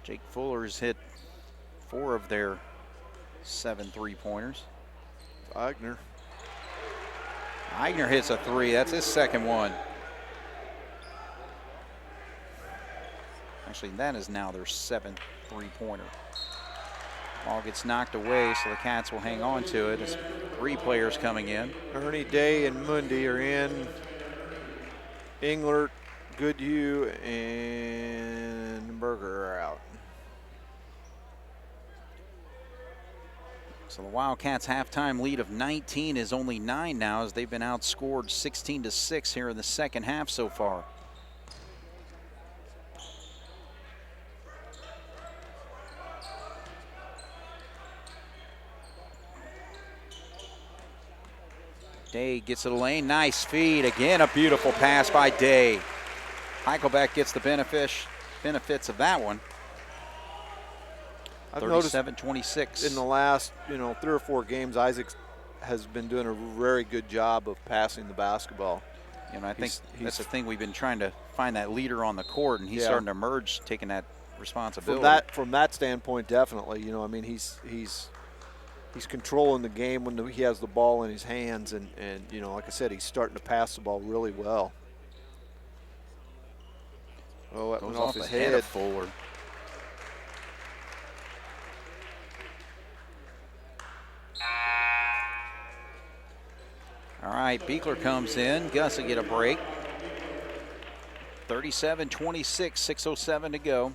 S2: Jake Fuller's hit 4 of their 7 3-pointers.
S3: Eigner
S2: hits a 3. That's his second one. Actually, that is now their 7th 3-pointer. Ball gets knocked away, so the Cats will hang on to it. As 3 players coming in.
S3: Ernie, Day, and Mundy are in. Englert, Goodhue, and Berger are out.
S2: So the Wildcats' halftime lead of 19 is only 9 now, as they've been outscored 16-6 here in the second half so far. Day gets to the lane, nice feed. Again, a beautiful pass by Day. Heichelbeck gets the benefits of that one. 37-26.
S3: In the last, 3 or 4 games, Isaac has been doing a very good job of passing the basketball.
S2: You know, I think that's the thing. We've been trying to find that leader on the court, and he's starting to emerge, taking that responsibility.
S3: From that standpoint, definitely. You know, I mean, he's controlling the game when he has the ball in his hands, and like I said, he's starting to pass the ball really well. Oh, that went off his head.
S2: Of Fuller. All right, Beekler comes in. Gus will get a break. 37-26, 6:07 to go.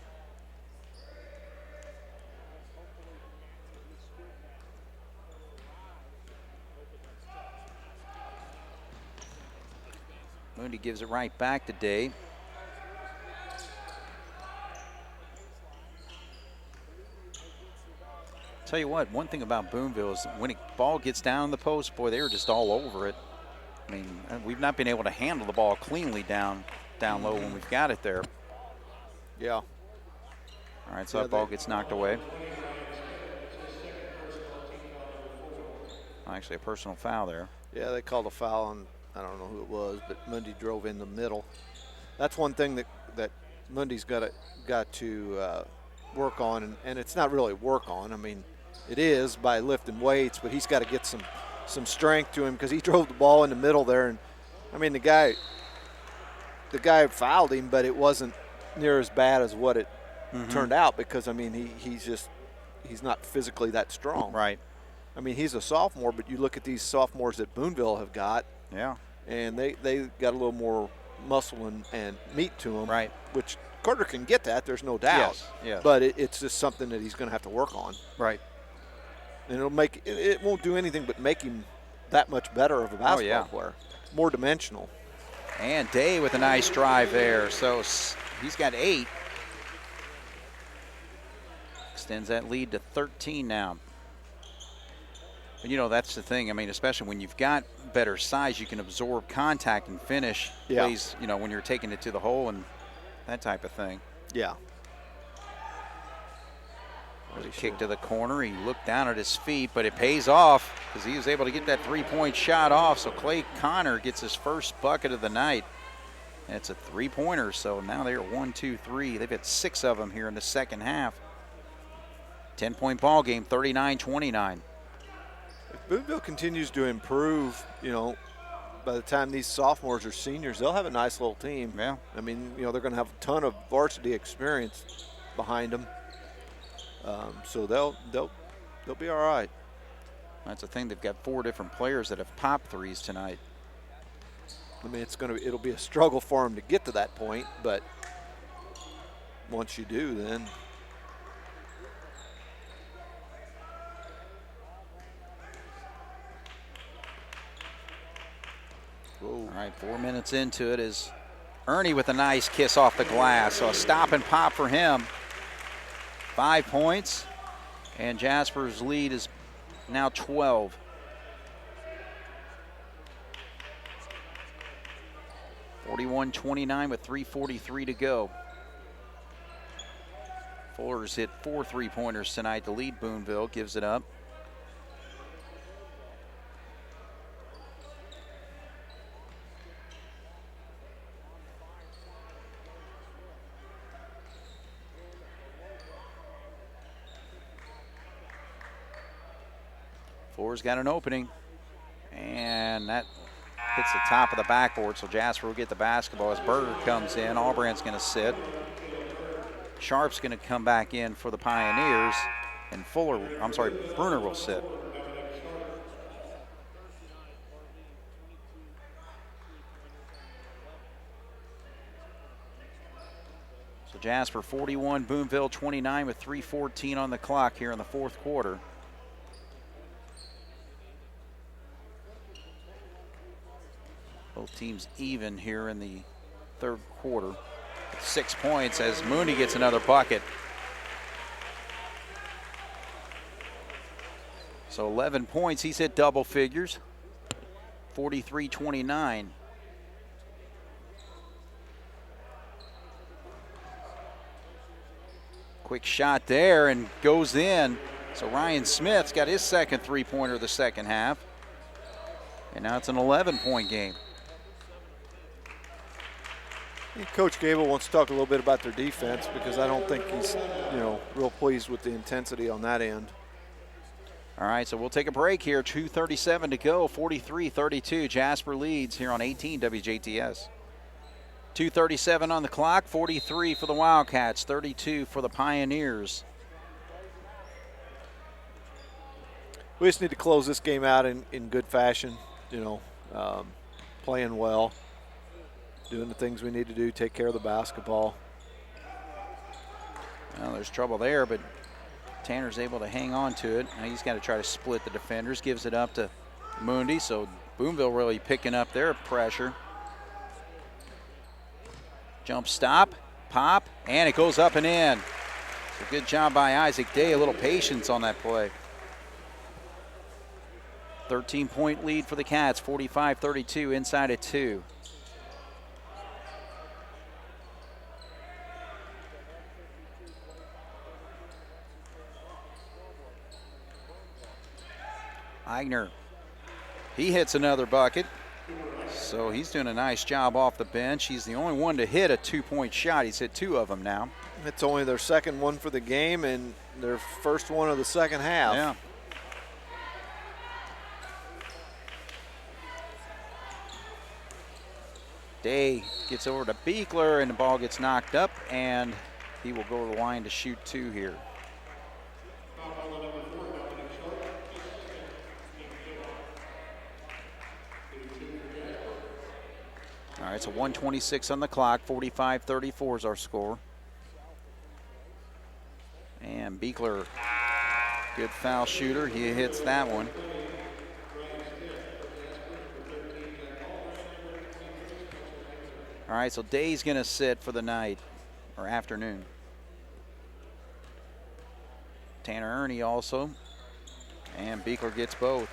S2: Mooney gives it right back to Day. Tell you what, one thing about Boonville is when the ball gets down the post, boy, they were just all over it. I mean, we've not been able to handle the ball cleanly down low when we've got it there.
S3: Yeah.
S2: All right, so that ball gets knocked away. Actually, a personal foul there.
S3: Yeah, they called a foul on, I don't know who it was, but Mundy drove in the middle. That's one thing that Mundy's got to work on, and it's not really work on. I mean, it is by lifting weights, but he's got to get some strength to him because he drove the ball in the middle there. And I mean, the guy fouled him, but it wasn't near as bad as what it turned out because I mean he's not physically that strong.
S2: Right.
S3: I mean, he's a sophomore, but you look at these sophomores that Boonville have got.
S2: Yeah.
S3: And they got a little more muscle and meat to them.
S2: Right.
S3: Which Carter can get that, there's no doubt.
S2: Yes.
S3: But it's just something that he's going to have to work on.
S2: Right.
S3: And it won't do anything but make him that much better of a basketball player. More dimensional.
S2: And Day with a nice drive there. So he's got 8. Extends that lead to 13 now. And, that's the thing. I mean, especially when you've got better size, you can absorb contact and finish plays, when you're taking it to the hole and that type of thing.
S3: Yeah.
S2: There's a kick to the corner. He looked down at his feet, but it pays off because he was able to get that 3-point shot off. So Clay Connor gets his first bucket of the night. And it's a 3-pointer. So now they're 1, 2, 3. They've had 6 of them here in the second half. 10-point ball game, 39-29.
S3: If Boonville continues to improve, by the time these sophomores are seniors, they'll have a nice little team.
S2: Yeah.
S3: I mean, you know, they're going to have a ton of varsity experience behind them. So they'll be all right.
S2: That's the thing. They've got 4 different players that have popped threes tonight.
S3: I mean, it'll be a struggle for them to get to that point, but once you do, then
S2: All right, 4 minutes into it is Ernie with a nice kiss off the glass. So a stop and pop for him. 5 points, and Jasper's lead is now 12. (41-29) with 3:43 to go. Fuller's hit 4 3-pointers tonight to lead Boonville, gives it up. Fuller's got an opening, and that hits the top of the backboard, so Jasper will get the basketball as Berger comes in. Albrandt's going to sit. Sharp's going to come back in for the Pioneers, and Bruner will sit. So Jasper 41, Boonville 29 with 3:14 on the clock here in the fourth quarter. Both teams even here in the third quarter. 6 points as Mooney gets another bucket. So 11 points, he's hit double figures. 43-29. Quick shot there and goes in. So Ryan Smith's got his second three-pointer of the second half. And now it's an 11-point game.
S3: Coach Gable wants to talk a little bit about their defense because I don't think he's, real pleased with the intensity on that end.
S2: All right, so we'll take a break here. 2:37 to go, 43-32. Jasper leads here on 18 WJTS. 2:37 on the clock, 43 for the Wildcats, 32 for the Pioneers.
S3: We just need to close this game out in good fashion, playing well, doing the things we need to do, take care of the basketball.
S2: Well, there's trouble there, but Tanner's able to hang on to it. Now he's got to try to split the defenders, gives it up to Mundi, so Boonville really picking up their pressure. Jump stop, pop, and it goes up and in. So good job by Isaac Day, a little patience on that play. 13-point lead for the Cats, 45-32, inside at 2. Eigner, he hits another bucket. So he's doing a nice job off the bench. He's the only one to hit a two-point shot. He's hit 2 of them now.
S3: It's only their second one for the game and their first one of the second half.
S2: Yeah. Day gets over to Beekler, and the ball gets knocked up, and he will go to the line to shoot 2 here. All right, so 1:26 on the clock, 45-34 is our score. And Beekler, good foul shooter. He hits that one. All right, so Day's going to sit for the night or afternoon. Tanner Ernie also. And Beekler gets both.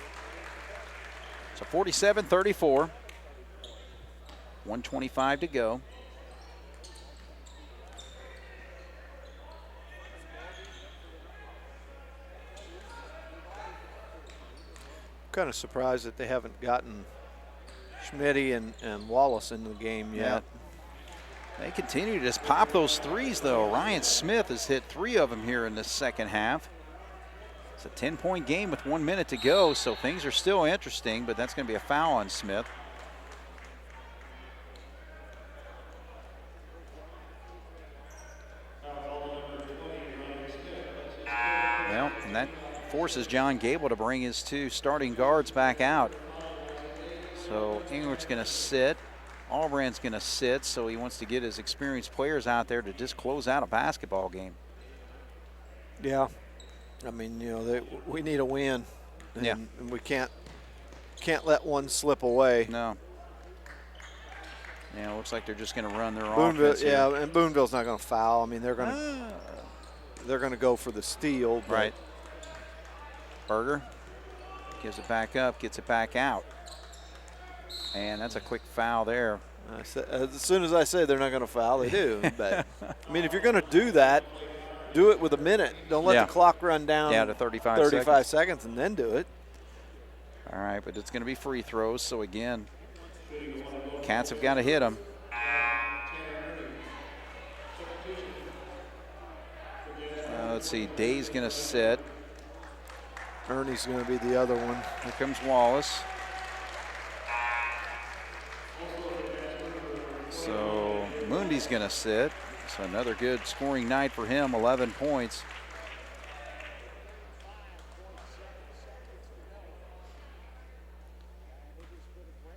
S2: So 47-34. 1:25 to go.
S3: Kind of surprised that they haven't gotten Schmitty and Wallace in the game yet.
S2: They continue to just pop those threes, though. Ryan Smith has hit 3 of them here in the second half. It's a 10-point game with 1 minute to go, so things are still interesting, but that's going to be a foul on Smith. forces John Gable to bring his 2 starting guards back out. So Inglert's going to sit. Albrand's going to sit, so he wants to get his experienced players out there to just close out a basketball game.
S3: Yeah. I mean, we need a win. And we can't let one slip away.
S2: No. Yeah, it looks like they're just going to run their
S3: Boonville,
S2: offense here.
S3: yeah, and Boonville's not going to foul. I mean, they're going to go for the steal.
S2: Right. Berger gives it back up, gets it back out. And that's a quick foul there.
S3: As soon as I say they're not going to foul, they do. But, I mean, if you're going to do that, do it with a minute. Don't let the clock run down
S2: to 35
S3: seconds and then do it.
S2: All right, but it's going to be free throws. So, again, Cats have got to hit them. Let's see. Day's going to sit.
S3: Ernie's going to be the other one.
S2: Here comes Wallace. So Mundy's going to sit. So another good scoring night for him, 11 points.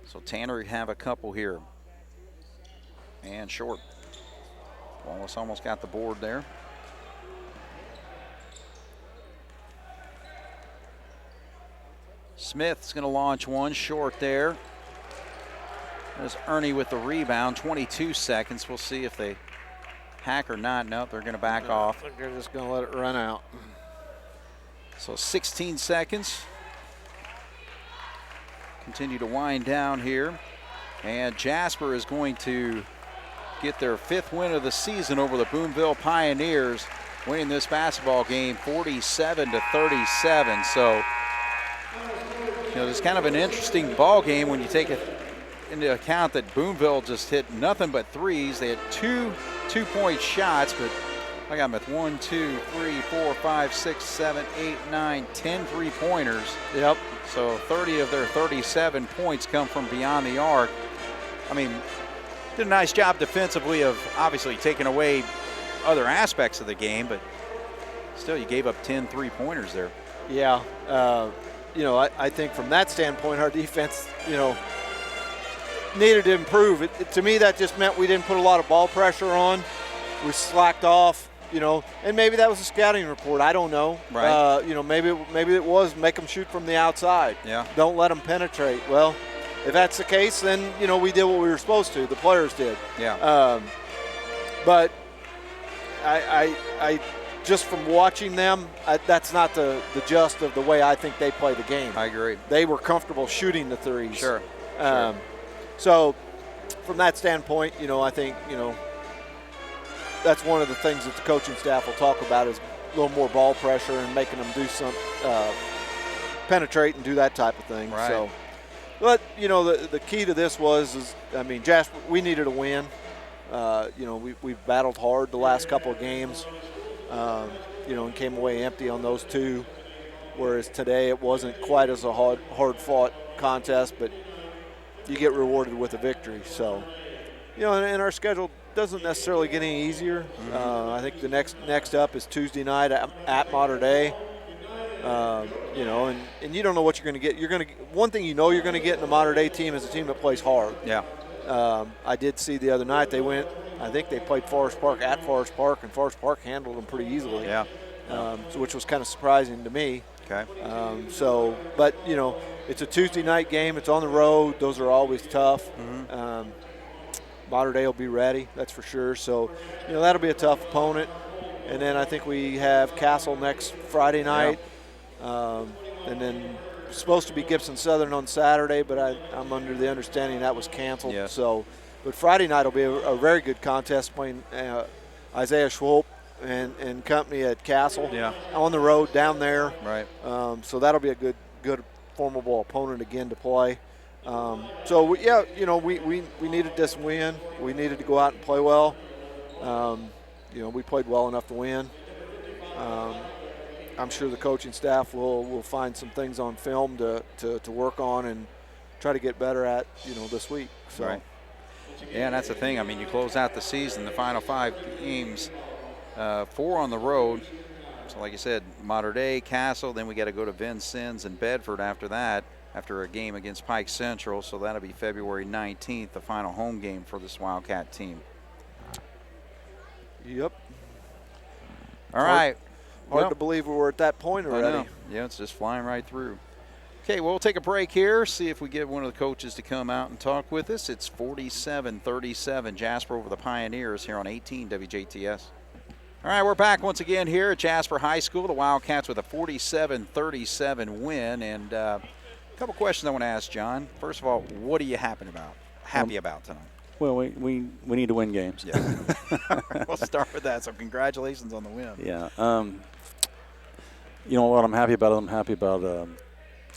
S2: So Tanner have a couple here. And short. Wallace almost got the board there. Smith's going to launch one short there. There's Ernie with the rebound, 22 seconds. We'll see if they hack or not. Nope, they're going to back off.
S3: They're just going to let it run out.
S2: So 16 seconds. Continue to wind down here. And Jasper is going to get their 5th win of the season over the Boonville Pioneers, winning this basketball game 47-37. So, it's kind of an interesting ball game when you take it into account that Boonville just hit nothing but threes. They had 2 two-point shots, but I got them at 1, 2, 3, 4, 5, 6, 7, 8, 9, 10 three-pointers.
S3: Yep.
S2: So 30 of their 37 points come from beyond the arc. I mean, did a nice job defensively of obviously taking away other aspects of the game, but still you gave up 10 three-pointers there.
S3: Yeah. I think from that standpoint, our defense, needed to improve. To me, that just meant we didn't put a lot of ball pressure on. We slacked off, and maybe that was a scouting report. I don't know.
S2: Right.
S3: Maybe it was make them shoot from the outside.
S2: Yeah.
S3: Don't let them penetrate. Well, if that's the case, then, we did what we were supposed to. The players did.
S2: Yeah.
S3: But I just from watching them, that's not the gist of the way I think they play the game.
S2: I agree.
S3: They were comfortable shooting the threes.
S2: Sure.
S3: So from that standpoint, I think, that's one of the things that the coaching staff will talk about is a little more ball pressure and making them do some penetrate and do that type of thing.
S2: Right.
S3: So, but, the key to this Jasper, we needed a win. We've battled hard the last couple of games, and came away empty on those 2, whereas today it wasn't quite as a hard-fought contest, but you get rewarded with a victory. So, and our schedule doesn't necessarily get any easier.
S2: Mm-hmm.
S3: I think the next up is Tuesday night at Mater Dei. And you don't know what you're going to get. One thing you're going to get in the Mater Dei team is a team that plays hard.
S2: Yeah.
S3: I did see the other night I think they played Forest Park at Forest Park, and Forest Park handled them pretty easily.
S2: Yeah.
S3: Which was kind of surprising to me.
S2: Okay.
S3: But it's a Tuesday night game. It's on the road. Those are always tough.
S2: Mm-hmm.
S3: Mater Dei will be ready, that's for sure. So, that'll be a tough opponent. And then I think we have Castle next Friday night. Yeah. And then supposed to be Gibson Southern on Saturday, but I'm under the understanding that was canceled.
S2: Yes.
S3: So, but Friday night will be a very good contest playing Isaiah Schwolp and company at Castle.
S2: Yeah.
S3: On the road down there.
S2: Right.
S3: So that'll be a good formidable opponent again to play. We needed this win. We needed to go out and play well. We played well enough to win. I'm sure the coaching staff will find some things on film to work on and try to get better at, this week. So.
S2: Right. Yeah, and that's the thing. I mean, you close out the season, the final 5 games, 4 on the road, So like you said, Mater Dei, Castle, then we got to go to Vincennes and Bedford after that, after a game against Pike Central. So that'll be February 19th, the final home game for this Wildcat team.
S3: Yep.
S2: All right.
S3: Hard to believe we're at that point already.
S2: I know. Yeah, it's just flying right through. Okay, well, we'll take a break here, see if we get one of the coaches to come out and talk with us. It's 47-37, Jasper over the Pioneers here on 18 WJTS. All right, we're back once again here at Jasper High School. The Wildcats with a 47-37 win. And a couple questions I want to ask John. First of all, what are you happy about tonight?
S4: Well, we need to win games.
S2: Yeah. We'll start with that. So congratulations on the win.
S4: Yeah. You know what I'm happy about?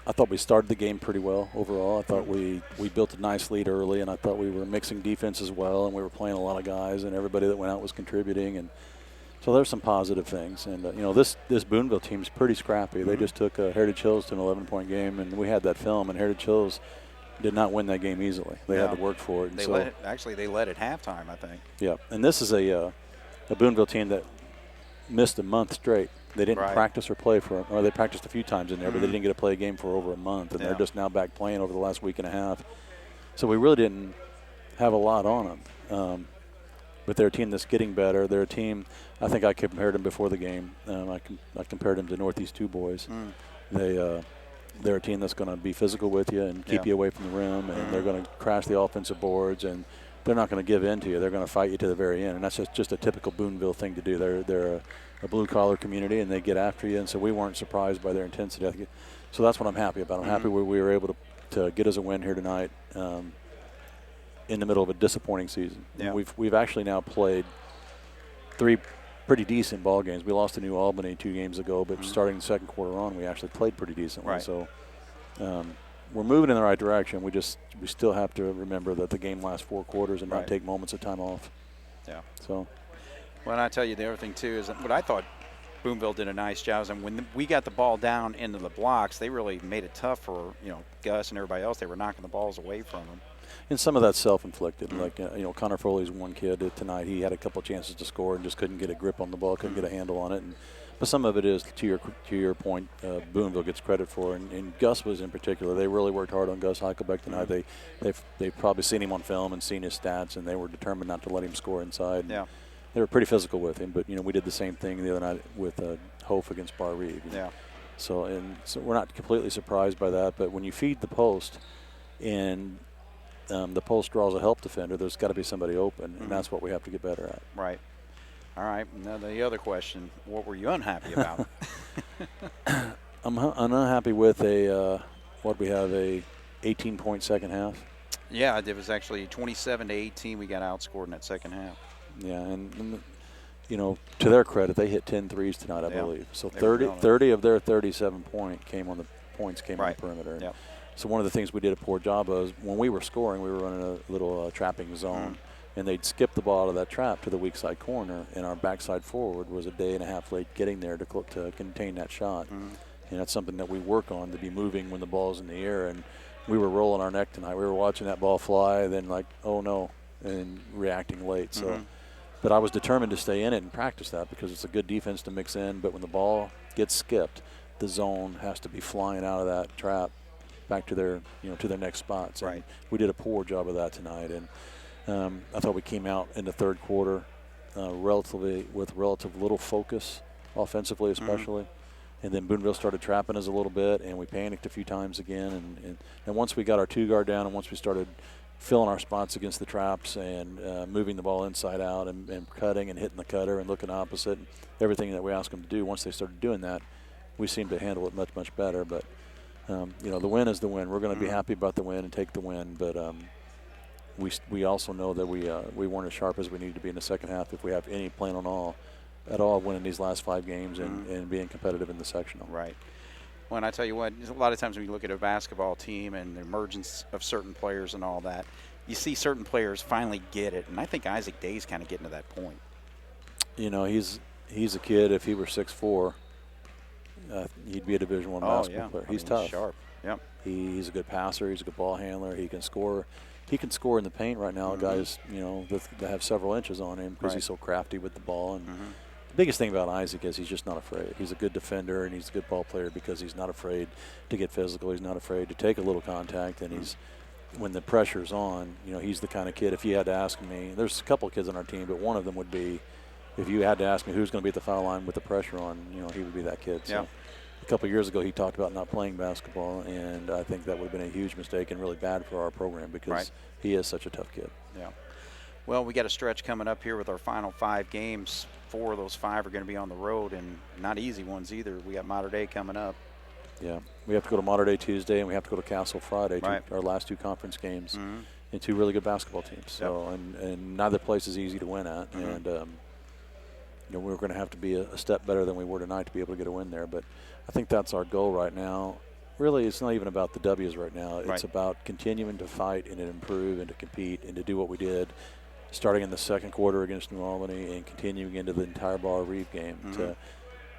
S4: I thought we started the game pretty well overall. I thought we built a nice lead early, and I thought we were mixing defense as well, and we were playing a lot of guys, and everybody that went out was contributing. And so there's some positive things. And, you know, this Boonville team's pretty scrappy. They just took Heritage Hills to an 11-point game, and we had that film, and Heritage Hills did not win that game easily. They had to work for it. And
S2: they led at halftime, I think.
S4: Yeah, and this is a Boonville team that missed a month straight. They didn't practice or play or they practiced a few times in there, but they didn't get to play a game for over a month, and they're just now back playing over the last week and a half. So we really didn't have a lot on them. But they're a team that's getting better. They're a team, I think I compared them before the game. I compared them to Northeast 2 boys. They're a team that's going to be physical with you and keep you away from the rim, and they're going to crash the offensive boards, and they're not going to give in to you. They're going to fight you to the very end, and that's just a typical Boonville thing to do. They're a blue-collar community, and they get after you, and so we weren't surprised by their intensity. So that's what I'm happy about. I'm happy we were able to get us a win here tonight in the middle of a disappointing season.
S2: Yeah.
S4: We've actually now played 3 pretty decent ball games. We lost to New Albany 2 games ago, but starting the second quarter on, we actually played pretty decently.
S2: Right.
S4: So we're moving in the right direction. We still have to remember that the game lasts 4 quarters and not take moments of time off.
S2: Yeah.
S4: So.
S2: Well, and I tell you, the other thing, too, is what I thought Boonville did a nice job. And when we got the ball down into the blocks, they really made it tough for, Gus and everybody else. They were knocking the balls away from them.
S4: And some of that's self-inflicted. Like, Connor Foley's one kid tonight. He had a couple chances to score and just couldn't get a grip on the ball, couldn't get a handle on it. But some of it is, to your point, Boonville gets credit for. And Gus was in particular. They really worked hard on Gus Heichelbeck tonight. They've probably seen him on film and seen his stats, and they were determined not to let him score inside.
S2: Yeah.
S4: They were pretty physical with him, but we did the same thing the other night with Hof against Bar Reeve.
S2: Yeah.
S4: So we're not completely surprised by that. But when you feed the post, and the post draws a help defender, there's got to be somebody open, and that's what we have to get better at.
S2: Right. All right. Now the other question: what were you unhappy about?
S4: I'm unhappy with a 18-point second half.
S2: Yeah, it was actually 27-18. We got outscored in that second half.
S4: Yeah, and to their credit, they hit 10 threes tonight, I believe. So 30 of their 37 points came on the perimeter.
S2: Yep.
S4: So one of the things we did a poor job of is when we were scoring, we were running a little trapping zone, and they'd skip the ball out of that trap to the weak side corner, and our backside forward was a day and a half late getting there to contain that shot. And that's something that we work on, to be moving when the ball's in the air. And we were rolling our neck tonight. We were watching that ball fly, then like, oh no, and reacting late. So. But I was determined to stay in it and practice that, because it's a good defense to mix in. But when the ball gets skipped, the zone has to be flying out of that trap back to their next spots. And we did a poor job of that tonight. And I thought we came out in the third quarter with relative little focus offensively, especially. And then Boonville started trapping us a little bit, and we panicked a few times again. And once we got our 2-guard down, and once we started filling our spots against the traps and moving the ball inside out and cutting and hitting the cutter and looking opposite and everything that we asked them to do, once they started doing that, we seemed to handle it much, much better. But, the win is the win. We're going to be happy about the win and take the win. But we also know that we weren't as sharp as we needed to be in the second half if we have any plan at all winning these last 5 games and being competitive in the sectional.
S2: Right. Well, and I tell you what, a lot of times when you look at a basketball team and the emergence of certain players and all that, you see certain players finally get it. And I think Isaac Day's kind of getting to that point.
S4: He's a kid. If he were 6'4", he'd be a Division I basketball player. He's tough.
S2: He's sharp. Yep.
S4: He's a good passer. He's a good ball handler. He can score. He can score in the paint right now. Guys, that have several inches on him because he's so crafty with the ball. The biggest thing about Isaac is he's just not afraid. He's a good defender and he's a good ball player because he's not afraid to get physical. He's not afraid to take a little contact, and he's when the pressure's on, he's the kind of kid. If you had to ask me, there's a couple of kids on our team, but one of them would be, if you had to ask me who's going to be at the foul line with the pressure on, he would be that kid. So a couple of years ago, he talked about not playing basketball, and I think that would have been a huge mistake and really bad for our program because he is such a tough kid.
S2: Yeah. Well, we got a stretch coming up here with our final 5 games. 4 of those 5 are going to be on the road, and not easy ones either. We got Mater Dei coming up.
S4: Yeah, we have to go to Mater Dei Tuesday, and we have to go to Castle Friday. Our last 2 conference games, and 2 really good basketball teams. So, and neither place is easy to win at, and we're going to have to be a step better than we were tonight to be able to get a win there. But I think that's our goal right now. Really, it's not even about the W's right now. It's about continuing to fight and to improve and to compete and to do what we did, starting in the second quarter against New Albany and continuing into the entire Bar Reeve game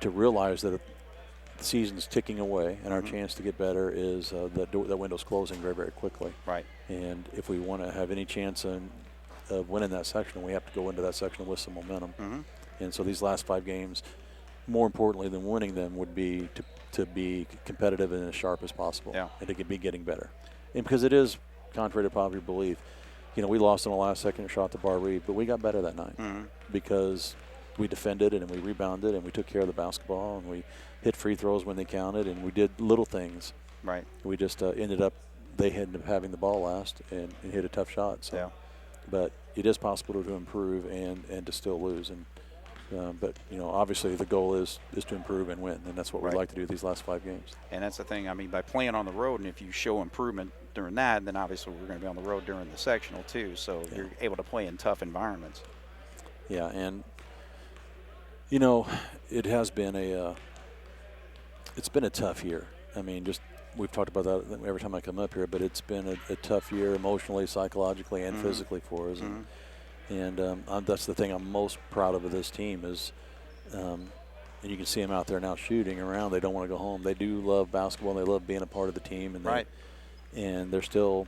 S4: to realize that the season's ticking away, and our chance to get better is that window's closing very, very quickly.
S2: Right.
S4: And if we want to have any chance of winning that sectional, we have to go into that sectional with some momentum. And so these last 5 games, more importantly than winning them, would be to be competitive and as sharp as possible, and to be getting better. And because it is, contrary to popular belief, we lost on the last second shot to Bar Reeve, but we got better that night because we defended and we rebounded and we took care of the basketball and we hit free throws when they counted and we did little things.
S2: Right.
S4: We just ended up having the ball last and hit a tough shot. So. But it is possible to improve and to still lose. And but obviously the goal is to improve and win, and that's what we'd like to do these last 5 games.
S2: And that's the thing. I mean, by playing on the road, and if you show improvement during that, then obviously we're going to be on the road during the sectional too. So you're able to play in tough environments.
S4: Yeah, and it has been it's been a tough year. I mean, we've talked about that every time I come up here, but it's been a tough year emotionally, psychologically, and physically for us. And that's the thing I'm most proud of this team is, and you can see them out there now shooting around. They don't want to go home. They do love basketball. And they love being a part of the team, and they're still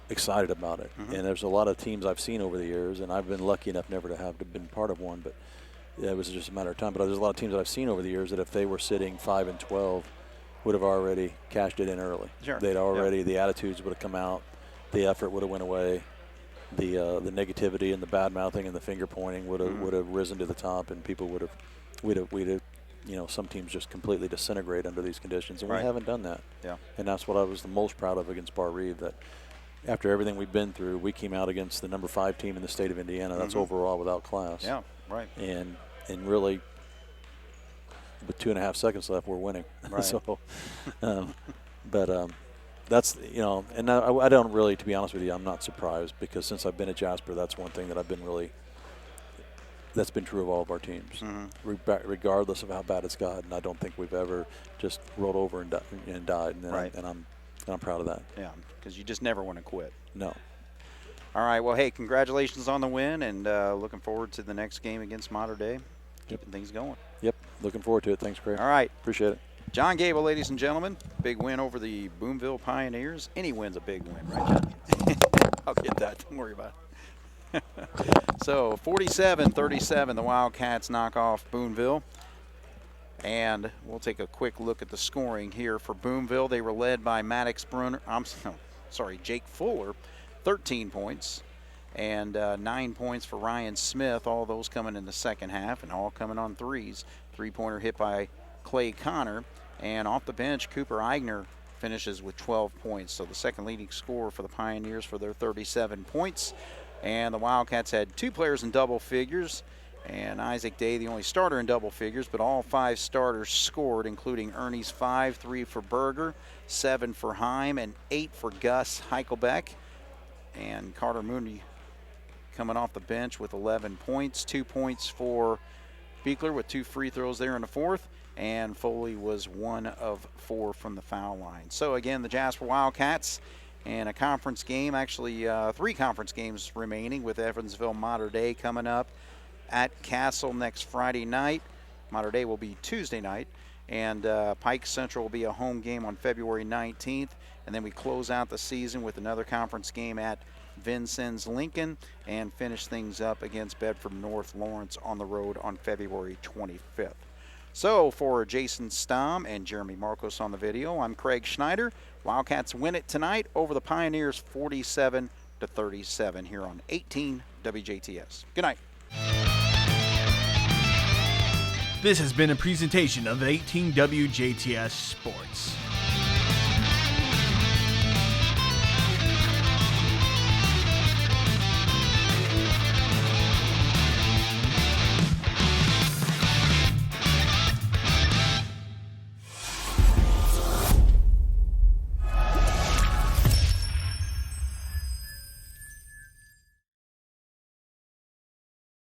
S4: excited about it. And there's a lot of teams I've seen over the years, and I've been lucky enough never to have been part of one, but it was just a matter of time. But there's a lot of teams that I've seen over the years that if they were sitting 5-12, would have already cashed it in early.
S2: Sure.
S4: They'd already the attitudes would have come out, the effort would have went away. The negativity and the bad mouthing and the finger pointing would have risen to the top, and people we'd have some teams just completely disintegrate under these conditions, and we haven't done that. Yeah. And that's what I was the most proud of against Bar Reeve, that after everything we've been through, we came out against the number 5 team in the state of Indiana. That's overall without class.
S2: Yeah. Right.
S4: And really, with 2.5 seconds left, we're winning.
S2: Right.
S4: So, that's, and I don't really, to be honest with you, I'm not surprised because since I've been at Jasper, that's one thing that I've been that's been true of all of our teams, regardless of how bad it's gotten. I don't think we've ever just rolled over and died, and I'm proud of that.
S2: Yeah, because you just never want to quit.
S4: No.
S2: All right, well, hey, congratulations on the win, and looking forward to the next game against Mater Dei, keeping things going.
S4: Yep, looking forward to it. Thanks, Craig.
S2: All right.
S4: Appreciate it.
S2: John Gable, ladies and gentlemen, big win over the Boonville Pioneers. Any win's a big win, right, John? I'll get that. Don't worry about it. So 47-37, the Wildcats knock off Boonville. And we'll take a quick look at the scoring here for Boonville. They were led by Jake Fuller, 13 points. And 9 points for Ryan Smith, all those coming in the second half and all coming on threes. Three-pointer hit by Clay Connor. And off the bench, Cooper Eigner finishes with 12 points. So the second leading scorer for the Pioneers for their 37 points. And the Wildcats had 2 players in double figures. And Isaac Day, the only starter in double figures, but all 5 starters scored, including Ernie's 5, 3 for Berger, 7 for Heim, and 8 for Gus Heichelbeck. And Carter Mooney coming off the bench with 11 points, 2 points for Beekler with 2 free throws there in the fourth. And Foley was 1 of 4 from the foul line. So again, the Jasper Wildcats and a conference game, actually 3 conference games remaining, with Evansville Mater Dei coming up at Castle next Friday night. Mater Dei will be Tuesday night. And Pike Central will be a home game on February 19th. And then we close out the season with another conference game at Vincennes Lincoln and finish things up against Bedford North Lawrence on the road on February 25th. So for Jason Stamm and Jeremy Markos on the video, I'm Craig Schneider. Wildcats win it tonight over the Pioneers 47-37 here on 18 WJTS. Good night.
S1: This has been a presentation of 18 WJTS Sports.